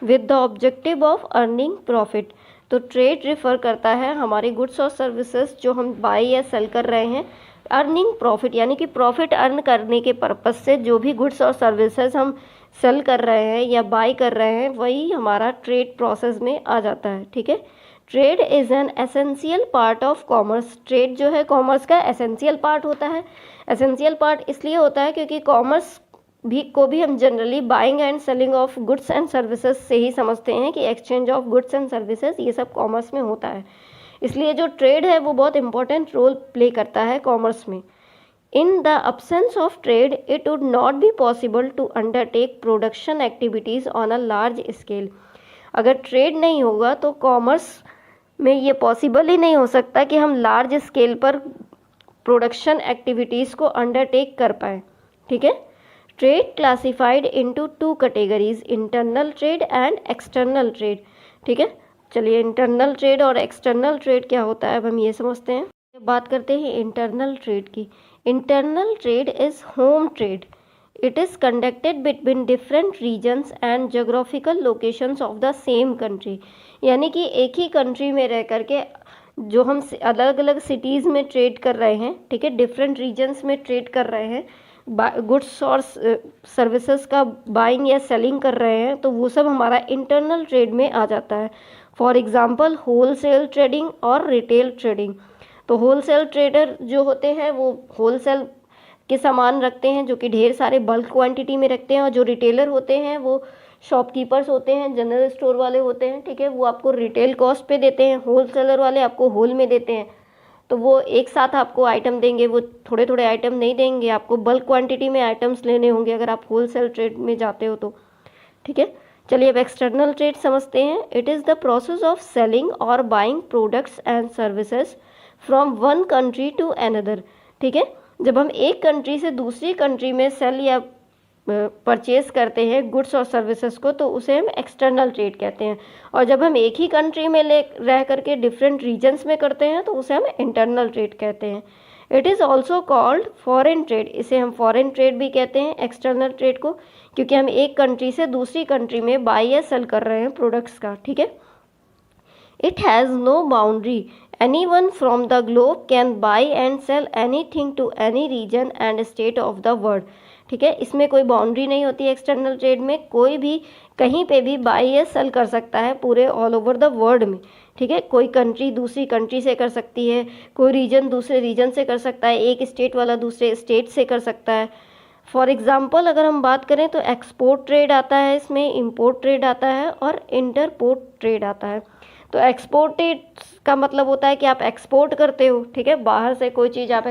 A: with the objective of earning profit। तो ट्रेड रेफर करता है हमारे गुड्स और सर्विसेज जो हम बाई या सेल कर रहे हैं, अर्निंग प्रॉफिट यानी कि प्रॉफिट अर्न करने के पर्पस से जो भी गुड्स और सर्विसेज हम सेल कर रहे हैं या बाई कर रहे हैं वही हमारा ट्रेड प्रोसेस में आ जाता है। ठीक है, trade is an essential part of commerce. Trade जो है कॉमर्स का एसेंशियल पार्ट होता है। एसेंशियल पार्ट इसलिए होता है क्योंकि कॉमर्स भी हम generally buying and selling of goods and services से ही समझते हैं कि exchange of goods and services ये सब कॉमर्स में होता है। इसलिए जो ट्रेड है वो बहुत इंपॉर्टेंट रोल प्ले करता है कॉमर्स में। In the absence of trade it would not be possible to undertake production activities on a large scale. अगर ट्रेड नहीं होगा तो कॉमर्स में ये पॉसिबल ही नहीं हो सकता कि हम लार्ज स्केल पर प्रोडक्शन एक्टिविटीज़ को अंडरटेक कर पाएँ। ठीक है, trade classified into two categories, internal trade and external trade. ठीक है, चलिए इंटरनल ट्रेड और एक्सटर्नल ट्रेड क्या होता है अब हम ये समझते हैं। बात करते हैं इंटरनल ट्रेड की। Internal trade is home trade. It is conducted between different regions and geographical locations of the same country. यानी कि एक ही कंट्री में रह करके जो हम अलग अलग सिटीज़ में ट्रेड कर रहे हैं, ठीक है, डिफरेंट रीजन्स में ट्रेड कर रहे हैं, गुड्स और सर्विसेज का बाइंग या सेलिंग कर रहे हैं, तो वो सब हमारा इंटरनल ट्रेड में आ जाता है। फॉर एग्जांपल होलसेल ट्रेडिंग और रिटेल ट्रेडिंग। तो होलसेल ट्रेडर जो होते हैं वो होलसेल के सामान रखते हैं जो कि ढेर सारे बल्क क्वांटिटी में रखते हैं, और जो रिटेलर होते हैं वो शॉपकीपर्स होते हैं, जनरल स्टोर वाले होते हैं। ठीक है, वो आपको रिटेल कॉस्ट पे देते हैं, होलसेलर वाले आपको होल में देते हैं। तो वो एक साथ आपको आइटम देंगे, वो थोड़े थोड़े आइटम नहीं देंगे, आपको बल्क क्वांटिटी में आइटम्स लेने होंगे अगर आप होलसेल ट्रेड में जाते हो तो। ठीक है, चलिए अब एक्सटर्नल ट्रेड समझते हैं। It is the process of selling और buying products and services from one country to another. ठीक है, जब हम एक कंट्री से दूसरी कंट्री में सेल या परचेज़ करते हैं गुड्स और सर्विसेज को, तो उसे हम एक्सटर्नल ट्रेड कहते हैं। और जब हम एक ही कंट्री में रह करके डिफरेंट रीजन्स में करते हैं तो उसे हम इंटरनल ट्रेड कहते हैं। It is also called foreign trade. इसे हम फॉरेन ट्रेड भी कहते हैं एक्सटर्नल ट्रेड को, क्योंकि हम एक कंट्री से दूसरी कंट्री में बाई या सेल कर रहे हैं प्रोडक्ट्स का। ठीक है, it has no boundary. Anyone from the globe can buy and sell anything to any region and state of the world। ठीक है, इसमें कोई बाउंड्री नहीं होती है। एक्सटर्नल ट्रेड में कोई भी कहीं पे भी बाई या सेल कर सकता है पूरे ऑल ओवर द वर्ल्ड में। ठीक है, कोई कंट्री दूसरी कंट्री से कर सकती है, कोई रीजन दूसरे रीजन से कर सकता है, एक स्टेट वाला दूसरे स्टेट से कर सकता है। फॉर एग्ज़ाम्पल अगर हम बात करें तो एक्सपोर्ट ट्रेड आता है, इसमें इम्पोर्ट ट्रेड आता है और इंटरपोर्ट ट्रेड आता है। तो एक्सपोर्टेड का मतलब होता है कि आप एक्सपोर्ट करते हो। ठीक है, बाहर से कोई चीज़ आप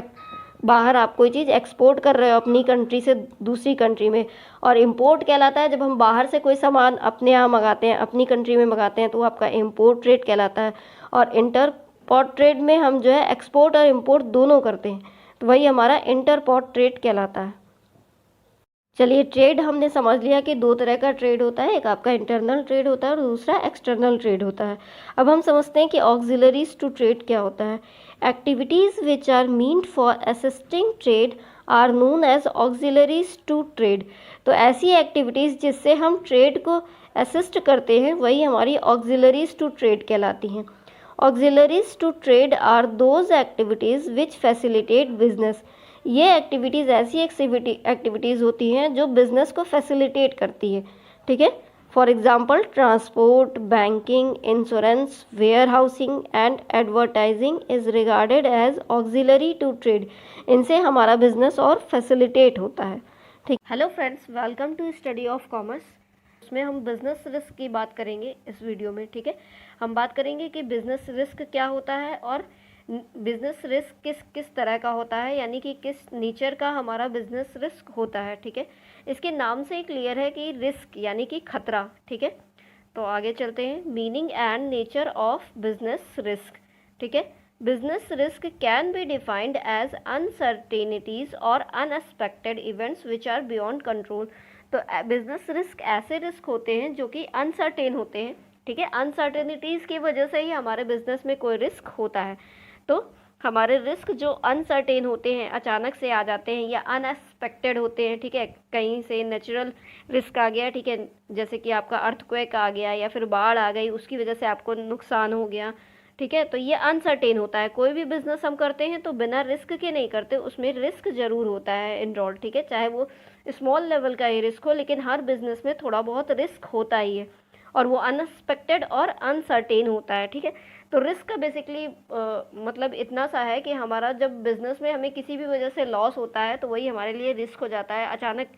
A: बाहर आप कोई चीज़ एक्सपोर्ट कर रहे हो अपनी कंट्री से दूसरी कंट्री में, और इम्पोर्ट कहलाता है जब हम बाहर से कोई सामान अपने यहाँ मंगाते हैं, अपनी कंट्री में मंगाते हैं, तो वो आपका इम्पोर्ट ट्रेड कहलाता है। और इंटरपोर्ट ट्रेड में हम जो है एक्सपोर्ट और इम्पोर्ट दोनों करते हैं, तो वही हमारा इंटरपोर्ट ट्रेड कहलाता है। चलिए, ट्रेड हमने समझ लिया कि दो तरह का ट्रेड होता है, एक आपका इंटरनल ट्रेड होता है और दूसरा एक्सटर्नल ट्रेड होता है। अब हम समझते हैं कि ऑक्सिलरीज टू ट्रेड क्या होता है। Activities which are meant for assisting trade are known as auxiliaries to trade. तो ऐसी एक्टिविटीज़ जिससे हम ट्रेड को असिस्ट करते हैं वही हमारी ऑक्सिलरीज टू ट्रेड कहलाती हैं। Auxiliaries to trade are those activities which facilitate business. ये एक्टिविटीज़ ऐसी एक्टिविटीज़ होती हैं जो बिज़नेस को फैसिलिटेट करती है, ठीक है। For example transport, banking, insurance, warehousing and advertising is regarded as auxiliary to trade. इनसे हमारा बिजनेस और फैसिलिटेट होता है, ठीक। Hello friends, welcome to study of commerce. उसमें हम बिज़नेस रिस्क की बात करेंगे इस वीडियो में, ठीक है। हम बात करेंगे कि बिज़नेस रिस्क क्या होता है और बिज़नेस रिस्क किस किस तरह का होता है, यानी कि किस नेचर का हमारा बिज़नेस रिस्क होता है, ठीक है। इसके नाम से ही क्लियर है कि रिस्क यानी कि खतरा, ठीक है। तो आगे चलते हैं। Meaning and nature of business risk, ठीक है। Business risk can be defined as uncertainties और unexpected events which are beyond control. तो बिज़नेस रिस्क ऐसे रिस्क होते हैं जो कि अनसर्टेन होते हैं, ठीक है। अनसर्टेनिटीज़ की वजह से ही हमारे बिज़नेस में कोई रिस्क होता है। तो हमारे रिस्क जो अनसर्टेन होते हैं, अचानक से आ जाते हैं या अनएक्सपेक्टेड होते हैं, ठीक है। कहीं से नेचुरल रिस्क आ गया, ठीक है, जैसे कि आपका अर्थक्वेक आ गया या फिर बाढ़ आ गई, उसकी वजह से आपको नुकसान हो गया, ठीक है। तो ये अनसर्टेन होता है। कोई भी बिज़नेस हम करते हैं तो बिना रिस्क के नहीं करते, उसमें रिस्क ज़रूर होता है इन्वॉल्व, ठीक है। चाहे वो स्मॉल लेवल का ही रिस्क हो, लेकिन हर बिज़नेस में थोड़ा बहुत रिस्क होता ही है और वो अनएक्सपेक्टेड और अनसर्टेन होता है, ठीक है। तो रिस्क का बेसिकली मतलब इतना सा है कि हमारा जब बिज़नेस में हमें किसी भी वजह से लॉस होता है तो वही हमारे लिए रिस्क हो जाता है। अचानक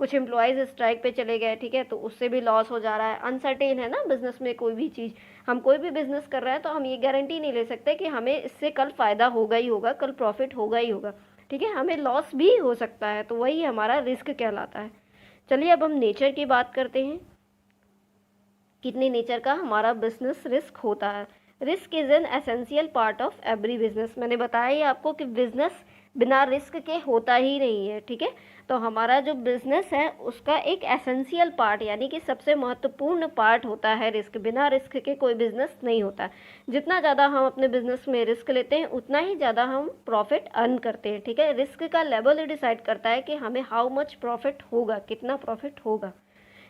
A: कुछ एम्प्लॉयज़ स्ट्राइक पे चले गए, ठीक है, तो उससे भी लॉस हो जा रहा है। अनसर्टेन है ना बिज़नेस में कोई भी चीज़। हम कोई भी बिज़नेस कर रहे हैं तो हम ये गारंटी नहीं ले सकते कि हमें इससे कल फ़ायदा होगा ही होगा, कल प्रॉफिट होगा ही होगा, ठीक है। हमें लॉस भी हो सकता है, तो वही हमारा रिस्क कहलाता है। चलिए, अब हम नेचर की बात करते हैं, कितने नेचर का हमारा बिजनेस रिस्क होता है। Risk is an essential part of every business. मैंने बताया ही आपको कि बिजनेस बिना रिस्क के होता ही नहीं है, ठीक है। तो हमारा जो बिजनेस है उसका एक एसेंशियल पार्ट यानी कि सबसे महत्वपूर्ण पार्ट होता है रिस्क। बिना रिस्क के कोई बिजनेस नहीं होता। जितना ज़्यादा हम अपने बिजनेस में रिस्क लेते हैं उतना ही ज़्यादा हम प्रॉफिट अर्न करते हैं, ठीक है। रिस्क का लेवल डिसाइड करता है कि हमें हाउ मच प्रॉफिट होगा, कितना प्रॉफिट होगा।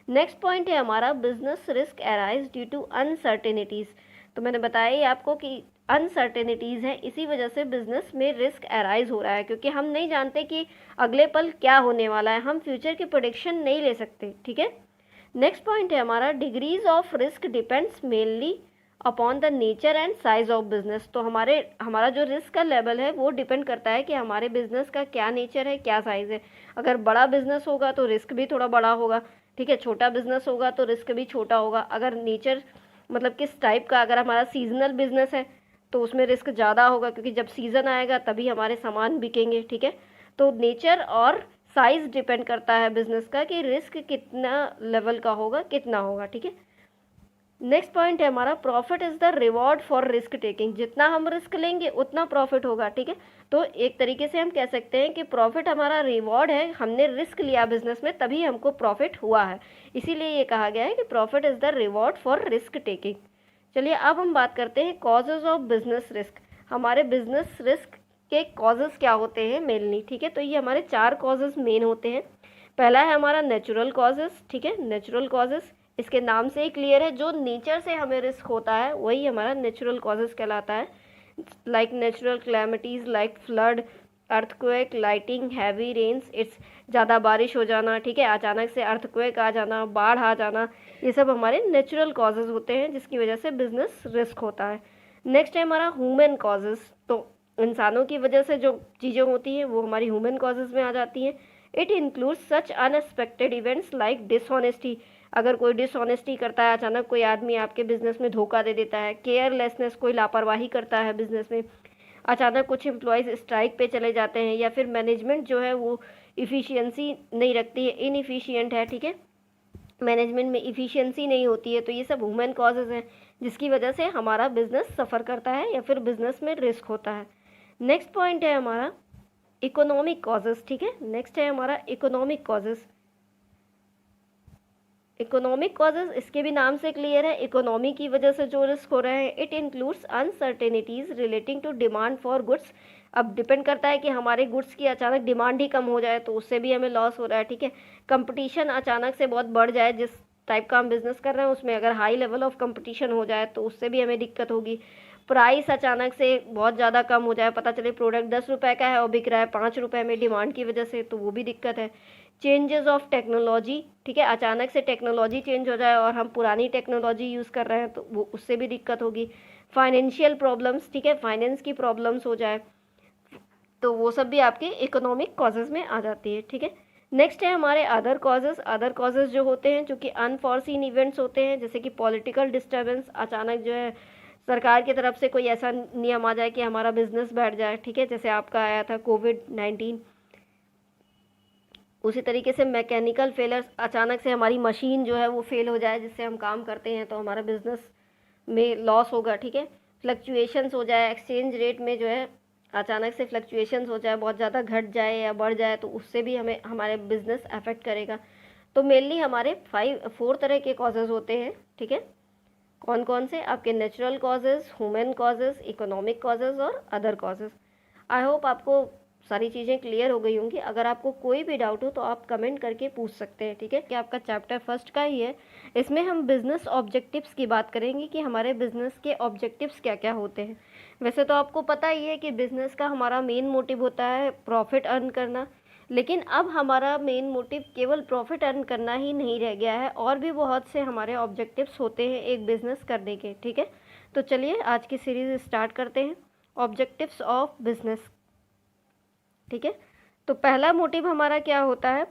A: नेक्स्ट पॉइंट है हमारा business risk arise due to uncertainties. तो मैंने बताया ही आपको कि अनसर्टेनिटीज़ है, इसी वजह से बिजनेस में रिस्क अराइज हो रहा है, क्योंकि हम नहीं जानते कि अगले पल क्या होने वाला है। हम फ्यूचर की प्रेडिक्शन नहीं ले सकते, ठीक है। नेक्स्ट पॉइंट है हमारा degrees of risk depends mainly upon the nature and size of business. तो हमारा जो रिस्क का लेवल है वो डिपेंड करता है कि हमारे बिजनेस का क्या नेचर है, क्या साइज़ है। अगर बड़ा बिजनेस होगा तो रिस्क भी थोड़ा बड़ा होगा, ठीक है। छोटा बिजनेस होगा तो रिस्क भी छोटा होगा। अगर नेचर मतलब किस टाइप का, अगर हमारा सीजनल बिजनेस है तो उसमें रिस्क ज़्यादा होगा, क्योंकि जब सीज़न आएगा तभी हमारे सामान बिकेंगे, ठीक है। तो नेचर और साइज़ डिपेंड करता है बिजनेस का कि रिस्क कितना लेवल का होगा, कितना होगा, ठीक है। नेक्स्ट पॉइंट है हमारा profit is the reward for risk taking. जितना हम रिस्क लेंगे उतना प्रॉफिट होगा, ठीक है। तो एक तरीके से हम कह सकते हैं कि प्रॉफिट हमारा रिवॉर्ड है। हमने रिस्क लिया बिजनेस में तभी हमको प्रॉफिट हुआ है, इसीलिए ये कहा गया है कि profit is the reward for risk taking. चलिए, अब हम बात करते हैं कॉजेज़ ऑफ बिजनेस रिस्क। हमारे बिजनेस रिस्क के कॉजेज़ क्या होते हैं मेनली, ठीक है। तो ये हमारे 4 कॉजेज़ मेन होते हैं। पहला है हमारा नेचुरल कॉजेज़, ठीक है। नेचुरल कॉजेज़ इसके नाम से ही क्लियर है, जो नेचर से हमें रिस्क होता है वही हमारा नेचुरल कॉजेज़ कहलाता है। Like natural calamities like flood, earthquake, lightning, heavy rains, it's ज़्यादा बारिश हो जाना, ठीक है, अचानक से अर्थक्वेक आ जाना, बाढ़ आ जाना, ये सब हमारे नेचुरल कॉजेज़ होते हैं जिसकी वजह से बिजनेस रिस्क होता है। नेक्स्ट है हमारा ह्यूमन कॉजेज़। तो इंसानों की वजह से जो चीज़ें होती हैं वो हमारी ह्यूमन कॉजेज़ में आ जाती हैं। It includes such unexpected events like dishonesty. अगर कोई डिसऑनेस्टी करता है, अचानक कोई आदमी आपके बिजनेस में धोखा दे देता है, केयरलेसनेस, कोई लापरवाही करता है बिजनेस में, अचानक कुछ एम्प्लॉयज़ स्ट्राइक पे चले जाते हैं, या फिर मैनेजमेंट जो है वो इफ़िशियंसी नहीं रखती है, इनएफिशिएंट है, ठीक है, मैनेजमेंट में इफ़िशियंसी नहीं होती है, तो ये सब ह्यूमन कॉजेज़ हैं जिसकी वजह से हमारा बिजनेस सफ़र करता है या फिर बिजनेस में रिस्क होता है। नेक्स्ट पॉइंट है हमारा इकोनॉमिक कॉजेज़, ठीक है, नेक्स्ट है हमारा इकोनॉमिक कॉजेज़। इकोनॉमिक कॉजेज इसके भी नाम से क्लियर है, इकोनॉमी की वजह से जो रिस्क हो रहे हैं। It includes uncertainties relating to demand for goods. अब डिपेंड करता है कि हमारे गुड्स की अचानक डिमांड ही कम हो जाए तो उससे भी हमें लॉस हो रहा है, ठीक है। कंपटीशन अचानक से बहुत बढ़ जाए, जिस टाइप का हम बिज़नेस कर रहे हैं उसमें अगर हाई लेवल ऑफ कंपटीशन हो जाए तो उससे भी हमें दिक्कत होगी। प्राइस अचानक से बहुत ज़्यादा कम हो जाए, पता चले प्रोडक्ट 10 रुपये का है और बिक रहा है 5 रुपये में डिमांड की वजह से, तो वो भी दिक्कत है। चेंजेस ऑफ टेक्नोलॉजी, ठीक है, अचानक से टेक्नोलॉजी चेंज हो जाए और हम पुरानी टेक्नोलॉजी यूज़ कर रहे हैं तो वो उससे भी दिक्कत होगी। फाइनेंशियल प्रॉब्लम्स, ठीक है, फाइनेंस की प्रॉब्लम्स हो जाए तो वो सब भी आपके इकोनॉमिक कॉजेज़ में आ जाती है, ठीक है। नेक्स्ट है हमारे अदर कॉजेज़। अदर कॉजेज़ जो होते हैं जो कि अनफॉर्सीन इवेंट्स होते हैं, जैसे कि पॉलिटिकल डिस्टर्बेंस, अचानक जो है सरकार की तरफ से कोई ऐसा नियम आ जाए कि हमारा बिजनेस बैठ जाए, ठीक है, जैसे आपका आया था कोविड-19। उसी तरीके से मैकेनिकल फेलर्स, अचानक से हमारी मशीन जो है वो फेल हो जाए जिससे हम काम करते हैं तो हमारा बिजनेस में लॉस होगा, ठीक है। फ्लक्चुएशंस हो जाए, एक्सचेंज रेट में जो है अचानक से फ्लक्चुएशंस हो जाए, बहुत ज़्यादा घट जाए या बढ़ जाए तो उससे भी हमें हमारे बिजनेस अफेक्ट करेगा। तो मेनली हमारे 4 तरह के कॉजेज़ होते हैं, ठीक है। कौन कौन से? आपके natural causes, human causes, economic causes और अदर कॉजेज़। आई होप आपको सारी चीज़ें क्लियर हो गई होंगी। अगर आपको कोई भी डाउट हो तो आप कमेंट करके पूछ सकते हैं, ठीक है। कि आपका चैप्टर फर्स्ट का ही है, इसमें हम बिज़नेस ऑब्जेक्टिव्स की बात करेंगे कि हमारे बिज़नेस के ऑब्जेक्टिव्स क्या क्या होते हैं। वैसे तो आपको पता ही है कि बिज़नेस का हमारा मेन मोटिव होता है प्रॉफिट अर्न करना, लेकिन अब हमारा मेन मोटिव केवल प्रॉफिट अर्न करना ही नहीं रह गया है, और भी बहुत से हमारे ऑब्जेक्टिव्स होते हैं एक बिज़नेस करने के, ठीक है। तो चलिए आज की सीरीज़ स्टार्ट करते हैं, ऑब्जेक्टिव्स ऑफ बिज़नेस, ठीक है। तो पहला मोटिव हमारा क्या होता है?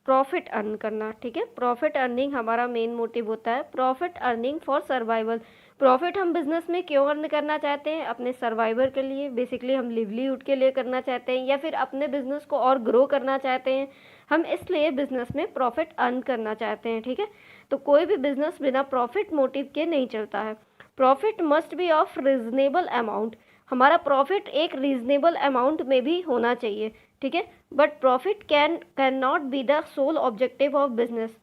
A: प्रॉफिट अर्न करना, ठीक है। प्रॉफिट अर्निंग हमारा मेन मोटिव होता है। Profit earning for survival. Profit हम बिजनेस में क्यों अर्न करना चाहते हैं? अपने सर्वाइवर के लिए, बेसिकली हम लिवलीहुड के लिए करना चाहते हैं, या फिर अपने बिजनेस को और ग्रो करना चाहते हैं, हम इसलिए बिजनेस में प्रॉफिट अर्न करना चाहते हैं, ठीक है। तो कोई भी बिजनेस बिना प्रॉफिट मोटिव के नहीं चलता है। Profit must be of reasonable amount. हमारा प्रॉफिट एक रीजनेबल अमाउंट में भी होना चाहिए, ठीक है। But profit can not be the sole objective of business.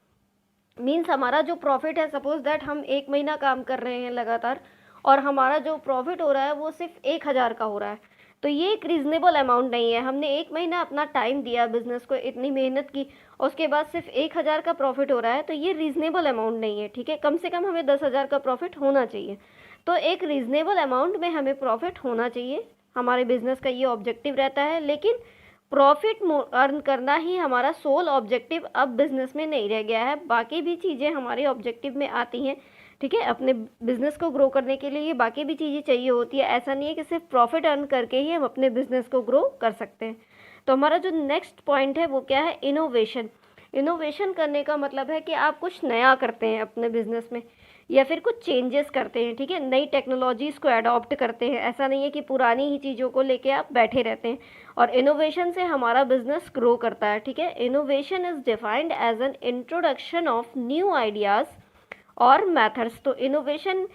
A: Means हमारा जो प्रॉफिट है, सपोज दैट हम 1 महीना काम कर रहे हैं लगातार और हमारा जो प्रॉफिट हो रहा है वो सिर्फ 1000 का हो रहा है, तो ये एक रीज़नेबल अमाउंट नहीं है। हमने 1 महीना अपना टाइम दिया बिजनेस को, इतनी मेहनत की, और उसके बाद सिर्फ 1000 का प्रॉफिट हो रहा है, तो ये रीज़नेबल अमाउंट नहीं है, ठीक है। कम से कम हमें 10,000 का प्रॉफिट होना चाहिए। तो एक रीज़नेबल अमाउंट में हमें प्रॉफिट होना चाहिए, हमारे बिजनेस का ये ऑब्जेक्टिव रहता है। लेकिन प्रॉफिट अर्न करना ही हमारा सोल ऑब्जेक्टिव अब बिजनेस में नहीं रह गया है, बाकी भी चीज़ें हमारे ऑब्जेक्टिव में आती हैं, ठीक है। अपने बिजनेस को ग्रो करने के लिए बाकी भी चीज़ें चाहिए होती है, ऐसा नहीं है कि सिर्फ प्रॉफिट अर्न करके ही हम अपने बिजनेस को ग्रो कर सकते हैं। तो हमारा जो नेक्स्ट पॉइंट है वो क्या है? इनोवेशन। इनोवेशन करने का मतलब है कि आप कुछ नया करते हैं अपने बिजनेस में, या फिर कुछ चेंजेस करते हैं, ठीक है, नई टेक्नोलॉजीज़ को अडॉप्ट करते हैं। ऐसा नहीं है कि पुरानी ही चीज़ों को लेके आप बैठे रहते हैं, और इनोवेशन से हमारा बिजनेस ग्रो करता है, ठीक है। Innovation is defined as an introduction of new ideas और मेथड्स। तो इनोवेशन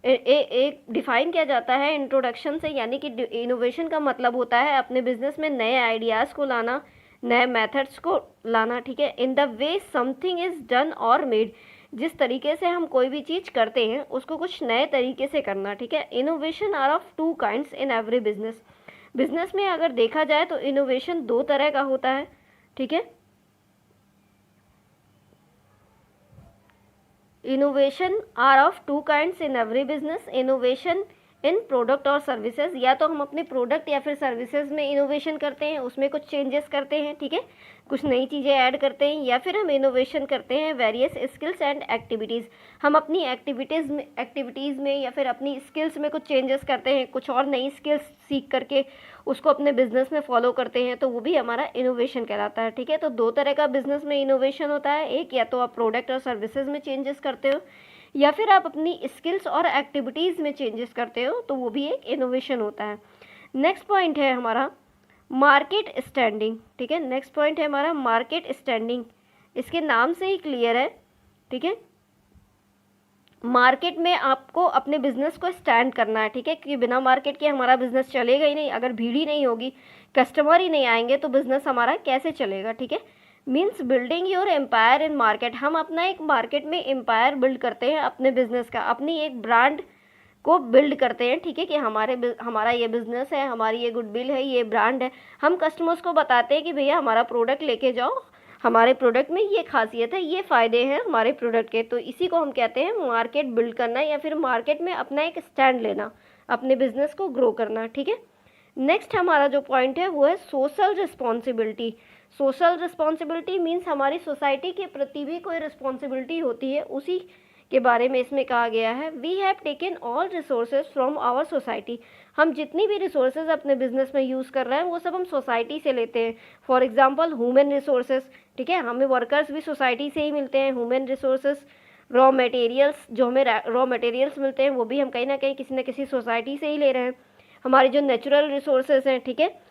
A: एक डिफाइन किया जाता है इंट्रोडक्शन से, यानी कि इनोवेशन का मतलब होता है अपने बिजनेस में नए आइडियाज़ को लाना, नए मेथड्स को लाना, ठीक है। In the way something is done और मेड। जिस तरीके से हम कोई भी चीज़ करते हैं उसको कुछ नए तरीके से करना, ठीक है। Innovation are of 2 kinds in every business. Business में अगर देखा जाए तो इनोवेशन 2 तरह का होता है, ठीक है। Innovation are of 2 kinds in every business. Innovation in product और सर्विसेज, या तो हम अपने प्रोडक्ट या फिर सर्विसेज में इनोवेशन करते हैं, उसमें कुछ चेंजेस करते हैं, ठीक है, कुछ नई चीज़ें ऐड करते हैं, या फिर हम इनोवेशन करते हैं वेरियस स्किल्स एंड एक्टिविटीज़। हम अपनी एक्टिविटीज़ में या फिर अपनी स्किल्स में कुछ चेंजेस करते हैं, कुछ और नई स्किल्स सीख करके उसको अपने बिजनेस में फॉलो करते हैं, तो वो भी हमारा इनोवेशन कहलाता है, ठीक है। तो 2 तरह का बिजनेस में इनोवेशन होता है, एक या तो आप प्रोडक्ट और सर्विसेज में चेंजेस करते हो, या फिर आप अपनी स्किल्स और एक्टिविटीज़ में चेंजेस करते हो, तो वो भी एक इनोवेशन होता है। नेक्स्ट पॉइंट है हमारा मार्केट स्टैंडिंग, ठीक है। नेक्स्ट पॉइंट है हमारा मार्केट स्टैंडिंग, इसके नाम से ही क्लियर है, ठीक है। मार्केट में आपको अपने बिजनेस को स्टैंड करना है, ठीक है, क्योंकि बिना मार्केट के हमारा बिजनेस चलेगा ही नहीं। अगर भीड़ ही नहीं होगी, कस्टमर ही नहीं आएंगे, तो बिजनेस हमारा कैसे चलेगा, ठीक है। Means building your empire in market, हम अपना एक मार्केट में एम्पायर बिल्ड करते हैं अपने बिजनेस का, अपनी एक ब्रांड को बिल्ड करते हैं, ठीक है, कि हमारा ये बिज़नेस है, हमारी ये गुडविल है, ये ब्रांड है। हम कस्टमर्स को बताते हैं कि भैया हमारा प्रोडक्ट लेके जाओ, हमारे प्रोडक्ट में ये खासियत है, ये फ़ायदे हैं हमारे प्रोडक्ट के। तो इसी को हम कहते हैं मार्केट बिल्ड करना, या फिर मार्केट में अपना एक स्टैंड लेना, अपने बिजनेस को ग्रो करना, ठीक है। नेक्स्ट हमारा जो पॉइंट है वो है social responsibility. Social responsibility means हमारी सोसाइटी के प्रति भी कोई रिस्पॉन्सिबिलिटी होती है, उसी के बारे में इसमें कहा गया है। We have taken all resources from our society, हम जितनी भी रिसोर्सेज अपने बिजनेस में यूज़ कर रहे हैं वो सब हम सोसाइटी से लेते हैं। फॉर एग्जांपल ह्यूमन रिसोर्सेज, ठीक है, हमें वर्कर्स भी सोसाइटी से ही मिलते हैं। ह्यूमन रिसोर्सेज, रॉ मटेरियल्स, जो हमें रॉ मटेरियल्स मिलते हैं वो भी हम कहीं ना कहीं किसी न किसी सोसाइटी से ही ले रहे हैं। हमारे जो नेचुरल रिसोर्सेज हैं, ठीक है,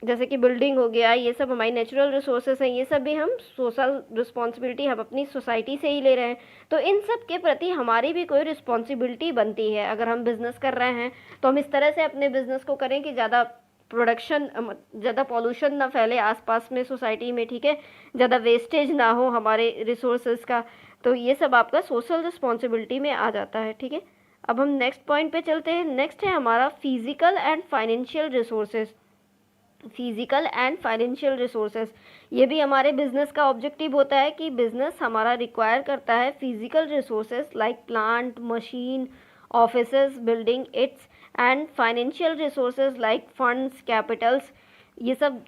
A: जैसे कि बिल्डिंग हो गया, ये सब हमारी नेचुरल रिसोर्सेज हैं, ये सब भी हम सोशल रिस्पॉन्सिबिलिटी हम अपनी सोसाइटी से ही ले रहे हैं। तो इन सब के प्रति हमारी भी कोई रिस्पॉन्सिबिलिटी बनती है। अगर हम बिज़नेस कर रहे हैं तो हम इस तरह से अपने बिज़नेस को करें कि ज़्यादा प्रोडक्शन, ज़्यादा पॉल्यूशन ना फैले आसपास में सोसाइटी में, ठीक है, ज़्यादा वेस्टेज ना हो हमारे रिसोर्सेज का। तो ये सब आपका सोशल रिस्पॉन्सिबिलिटी में आ जाता है, ठीक है। अब हम नेक्स्ट पॉइंट पे चलते हैं। नेक्स्ट है हमारा physical and financial resources. Physical and financial resources, ये भी हमारे बिजनेस का ऑब्जेक्टिव होता है कि बिजनेस हमारा रिक्वायर करता है physical resources like plant, machine, offices, building it's, and financial resources like funds, Capitals.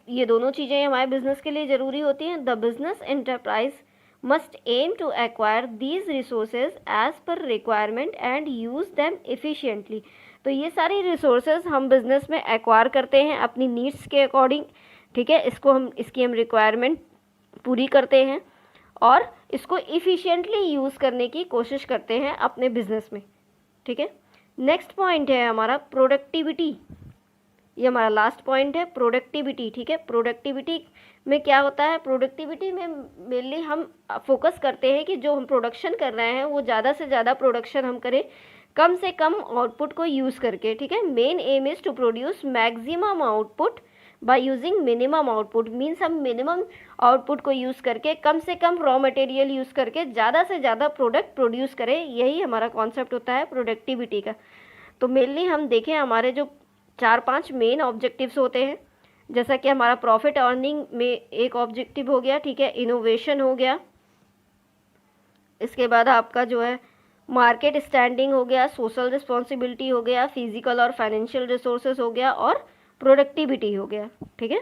A: ये दोनों चीज़ें हमारे बिजनेस के लिए ज़रूरी होती हैं। The business enterprise must aim to acquire these resources as per requirement and use them efficiently। तो ये सारी रिसोर्सेज हम बिज़नेस में एक्वायर करते हैं अपनी नीड्स के अकॉर्डिंग, ठीक है, इसकी हम रिक्वायरमेंट पूरी करते हैं और इसको इफ़िशिएंटली यूज़ करने की कोशिश करते हैं अपने बिज़नेस में, ठीक है। नेक्स्ट पॉइंट है हमारा प्रोडक्टिविटी, ये हमारा लास्ट पॉइंट है प्रोडक्टिविटी, ठीक है। प्रोडक्टिविटी में क्या होता है, प्रोडक्टिविटी में मेनली हम फोकस करते हैं कि जो हम प्रोडक्शन कर रहे हैं वो ज़्यादा से ज़्यादा प्रोडक्शन हम करें कम से कम आउटपुट को यूज़ करके, ठीक है। Main aim is to produce maximum output by using minimum output. Means हम मिनिमम आउटपुट को यूज़ करके कम से कम रॉ मटेरियल यूज़ करके ज़्यादा से ज़्यादा प्रोडक्ट प्रोड्यूस करें, यही हमारा कॉन्सेप्ट होता है प्रोडक्टिविटी का। तो मेनली हम देखें हमारे जो 4-5 मेन ऑब्जेक्टिव्स होते हैं, जैसा कि हमारा प्रॉफिट अर्निंग में एक ऑब्जेक्टिव हो गया, ठीक है, इनोवेशन हो गया, इसके बाद आपका जो है मार्केट स्टैंडिंग हो गया, सोशल रिस्पॉन्सिबिलिटी हो गया, फिजिकल और फाइनेंशियल रिसोर्सेज हो गया और प्रोडक्टिविटी हो गया, ठीक है।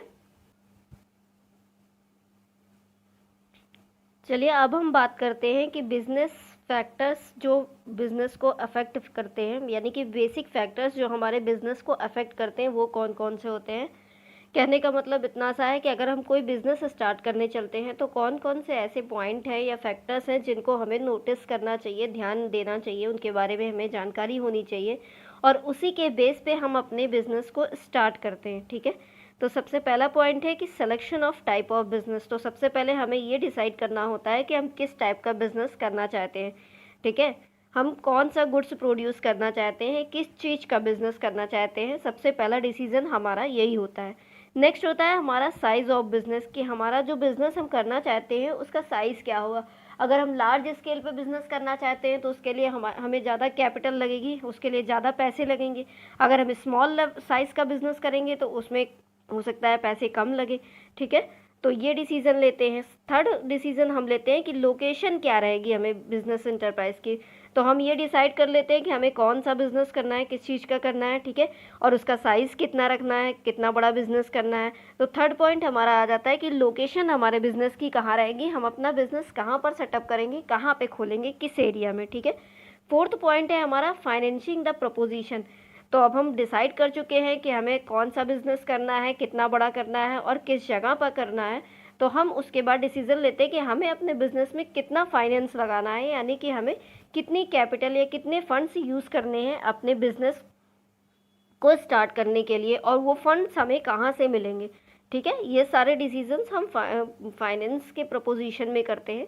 A: चलिए अब हम बात करते हैं कि बिजनेस फैक्टर्स जो बिज़नेस को अफेक्ट करते हैं, यानी कि बेसिक फैक्टर्स जो हमारे बिज़नेस को अफेक्ट करते हैं वो कौन कौन से होते हैं। कहने का मतलब इतना सा है कि अगर हम कोई बिज़नेस स्टार्ट करने चलते हैं तो कौन कौन से ऐसे पॉइंट हैं या फैक्टर्स हैं जिनको हमें नोटिस करना चाहिए, ध्यान देना चाहिए, उनके बारे में हमें जानकारी होनी चाहिए और उसी के बेस पे हम अपने बिज़नेस को स्टार्ट करते हैं, ठीक है। तो सबसे पहला पॉइंट है कि selection of type of business. तो सबसे पहले हमें ये डिसाइड करना होता है कि हम किस टाइप का बिज़नेस करना चाहते हैं, ठीक है। हम कौन सा गुड्स प्रोड्यूस करना चाहते हैं, किस चीज़ का बिज़नेस करना चाहते हैं, सबसे पहला डिसीजन हमारा यही होता है। नेक्स्ट होता है हमारा साइज़ ऑफ बिज़नेस, कि हमारा जो बिज़नेस हम करना चाहते हैं उसका साइज़ क्या होगा। अगर हम लार्ज स्केल पे बिज़नेस करना चाहते हैं तो उसके लिए हमें ज़्यादा कैपिटल लगेगी, उसके लिए ज़्यादा पैसे लगेंगे। अगर हम स्मॉल साइज़ का बिज़नेस करेंगे तो उसमें हो सकता है पैसे कम लगे, ठीक है। तो ये डिसीज़न लेते हैं। थर्ड डिसीज़न हम लेते हैं कि लोकेशन क्या रहेगी हमें बिज़नेस एंटरप्राइज़ की। तो हम ये डिसाइड कर लेते हैं कि हमें कौन सा बिज़नेस करना है, किस चीज़ का करना है, ठीक है, और उसका साइज़ कितना रखना है, कितना बड़ा बिज़नेस करना है। तो थर्ड पॉइंट हमारा आ जाता है कि लोकेशन हमारे बिज़नेस की कहाँ रहेगी, हम अपना बिज़नेस कहाँ पर सेटअप करेंगे, कहाँ पे खोलेंगे, किस एरिया में, ठीक है। फोर्थ पॉइंट है हमारा फाइनेंशिंग द प्रपोजिशन। तो अब हम डिसाइड कर चुके हैं कि हमें कौन सा बिज़नेस करना है, कितना बड़ा करना है और किस जगह पर करना है। तो हम उसके बाद डिसीज़न लेते हैं कि हमें अपने बिज़नेस में कितना फाइनेंस लगाना है, यानी कि हमें कितनी कैपिटल या कितने फंड्स यूज़ करने हैं अपने बिज़नेस को स्टार्ट करने के लिए, और वो फंड्स हमें कहाँ से मिलेंगे, ठीक है। ये सारे डिसीजंस हम फाइनेंस के प्रपोजिशन में करते हैं।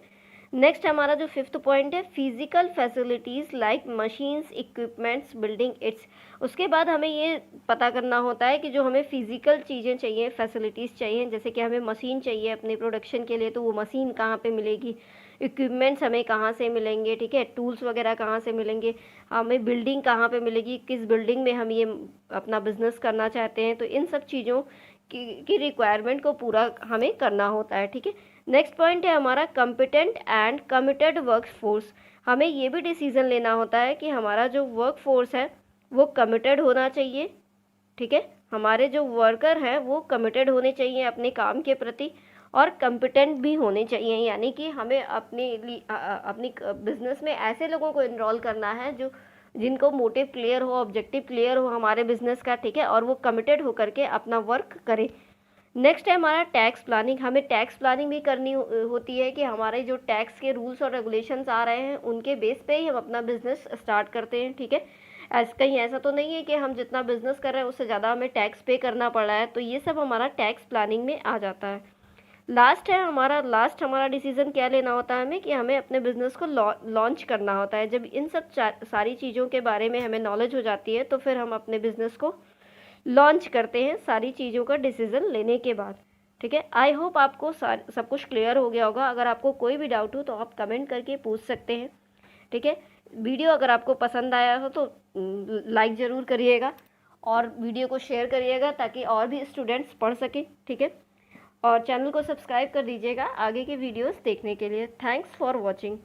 A: नेक्स्ट हमारा जो फिफ्थ पॉइंट है, physical facilities like machines, equipments, building it's. उसके बाद हमें ये पता करना होता है कि जो हमें फिजिकल चीज़ें चाहिए, फैसिलिटीज़ चाहिए, जैसे कि हमें मशीन चाहिए अपने प्रोडक्शन के लिए, तो वो मशीन कहाँ पे मिलेगी, इक्विपमेंट्स हमें कहाँ से मिलेंगे, ठीक है, टूल्स वगैरह कहाँ से मिलेंगे, हमें बिल्डिंग कहाँ पे मिलेगी, किस बिल्डिंग में हम ये अपना बिजनेस करना चाहते हैं। तो इन सब चीज़ों की रिक्वायरमेंट को पूरा हमें करना होता है, ठीक है। नेक्स्ट पॉइंट है हमारा competent and committed work force. हमें ये भी डिसीजन लेना होता है कि हमारा जो वर्क फोर्स है वो कमिटेड होना चाहिए, ठीक है। हमारे जो वर्कर हैं वो कमिटेड होने चाहिए अपने काम के प्रति, और कॉम्पिटेंट भी होने चाहिए, यानी कि हमें अपनी बिजनेस में ऐसे लोगों को इनरोल करना है जो जिनको मोटिव क्लियर हो, ऑब्जेक्टिव क्लियर हो हमारे बिजनेस का, ठीक है, और वो कमिटेड होकर के अपना वर्क करें। नेक्स्ट है हमारा टैक्स प्लानिंग। हमें टैक्स प्लानिंग भी करनी होती है कि हमारे जो टैक्स के रूल्स और रेगुलेशंस आ रहे हैं उनके बेस पे ही हम अपना बिजनेस स्टार्ट करते हैं, ठीक है। कहीं ऐसा तो नहीं है कि हम जितना बिजनेस कर रहे हैं उससे ज़्यादा हमें टैक्स पे करना पड़ रहा है, तो ये सब हमारा टैक्स प्लानिंग में आ जाता है। लास्ट हमारा डिसीजन क्या लेना होता है हमें, कि हमें अपने बिजनेस को लॉन्च करना होता है। जब इन सब सारी चीज़ों के बारे में हमें नॉलेज हो जाती है तो फिर हम अपने बिजनेस को लॉन्च करते हैं सारी चीज़ों का डिसीज़न लेने के बाद, ठीक है। आई होप आपको सब कुछ क्लियर हो गया होगा। अगर आपको कोई भी डाउट हो तो आप कमेंट करके पूछ सकते हैं, ठीक है। वीडियो अगर आपको पसंद आया हो तो लाइक ज़रूर करिएगा, और वीडियो को शेयर करिएगा ताकि और भी स्टूडेंट्स पढ़ सकें, ठीक है। और चैनल को सब्सक्राइब कर दीजिएगा आगे के वीडियोस देखने के लिए। Thanks for watching.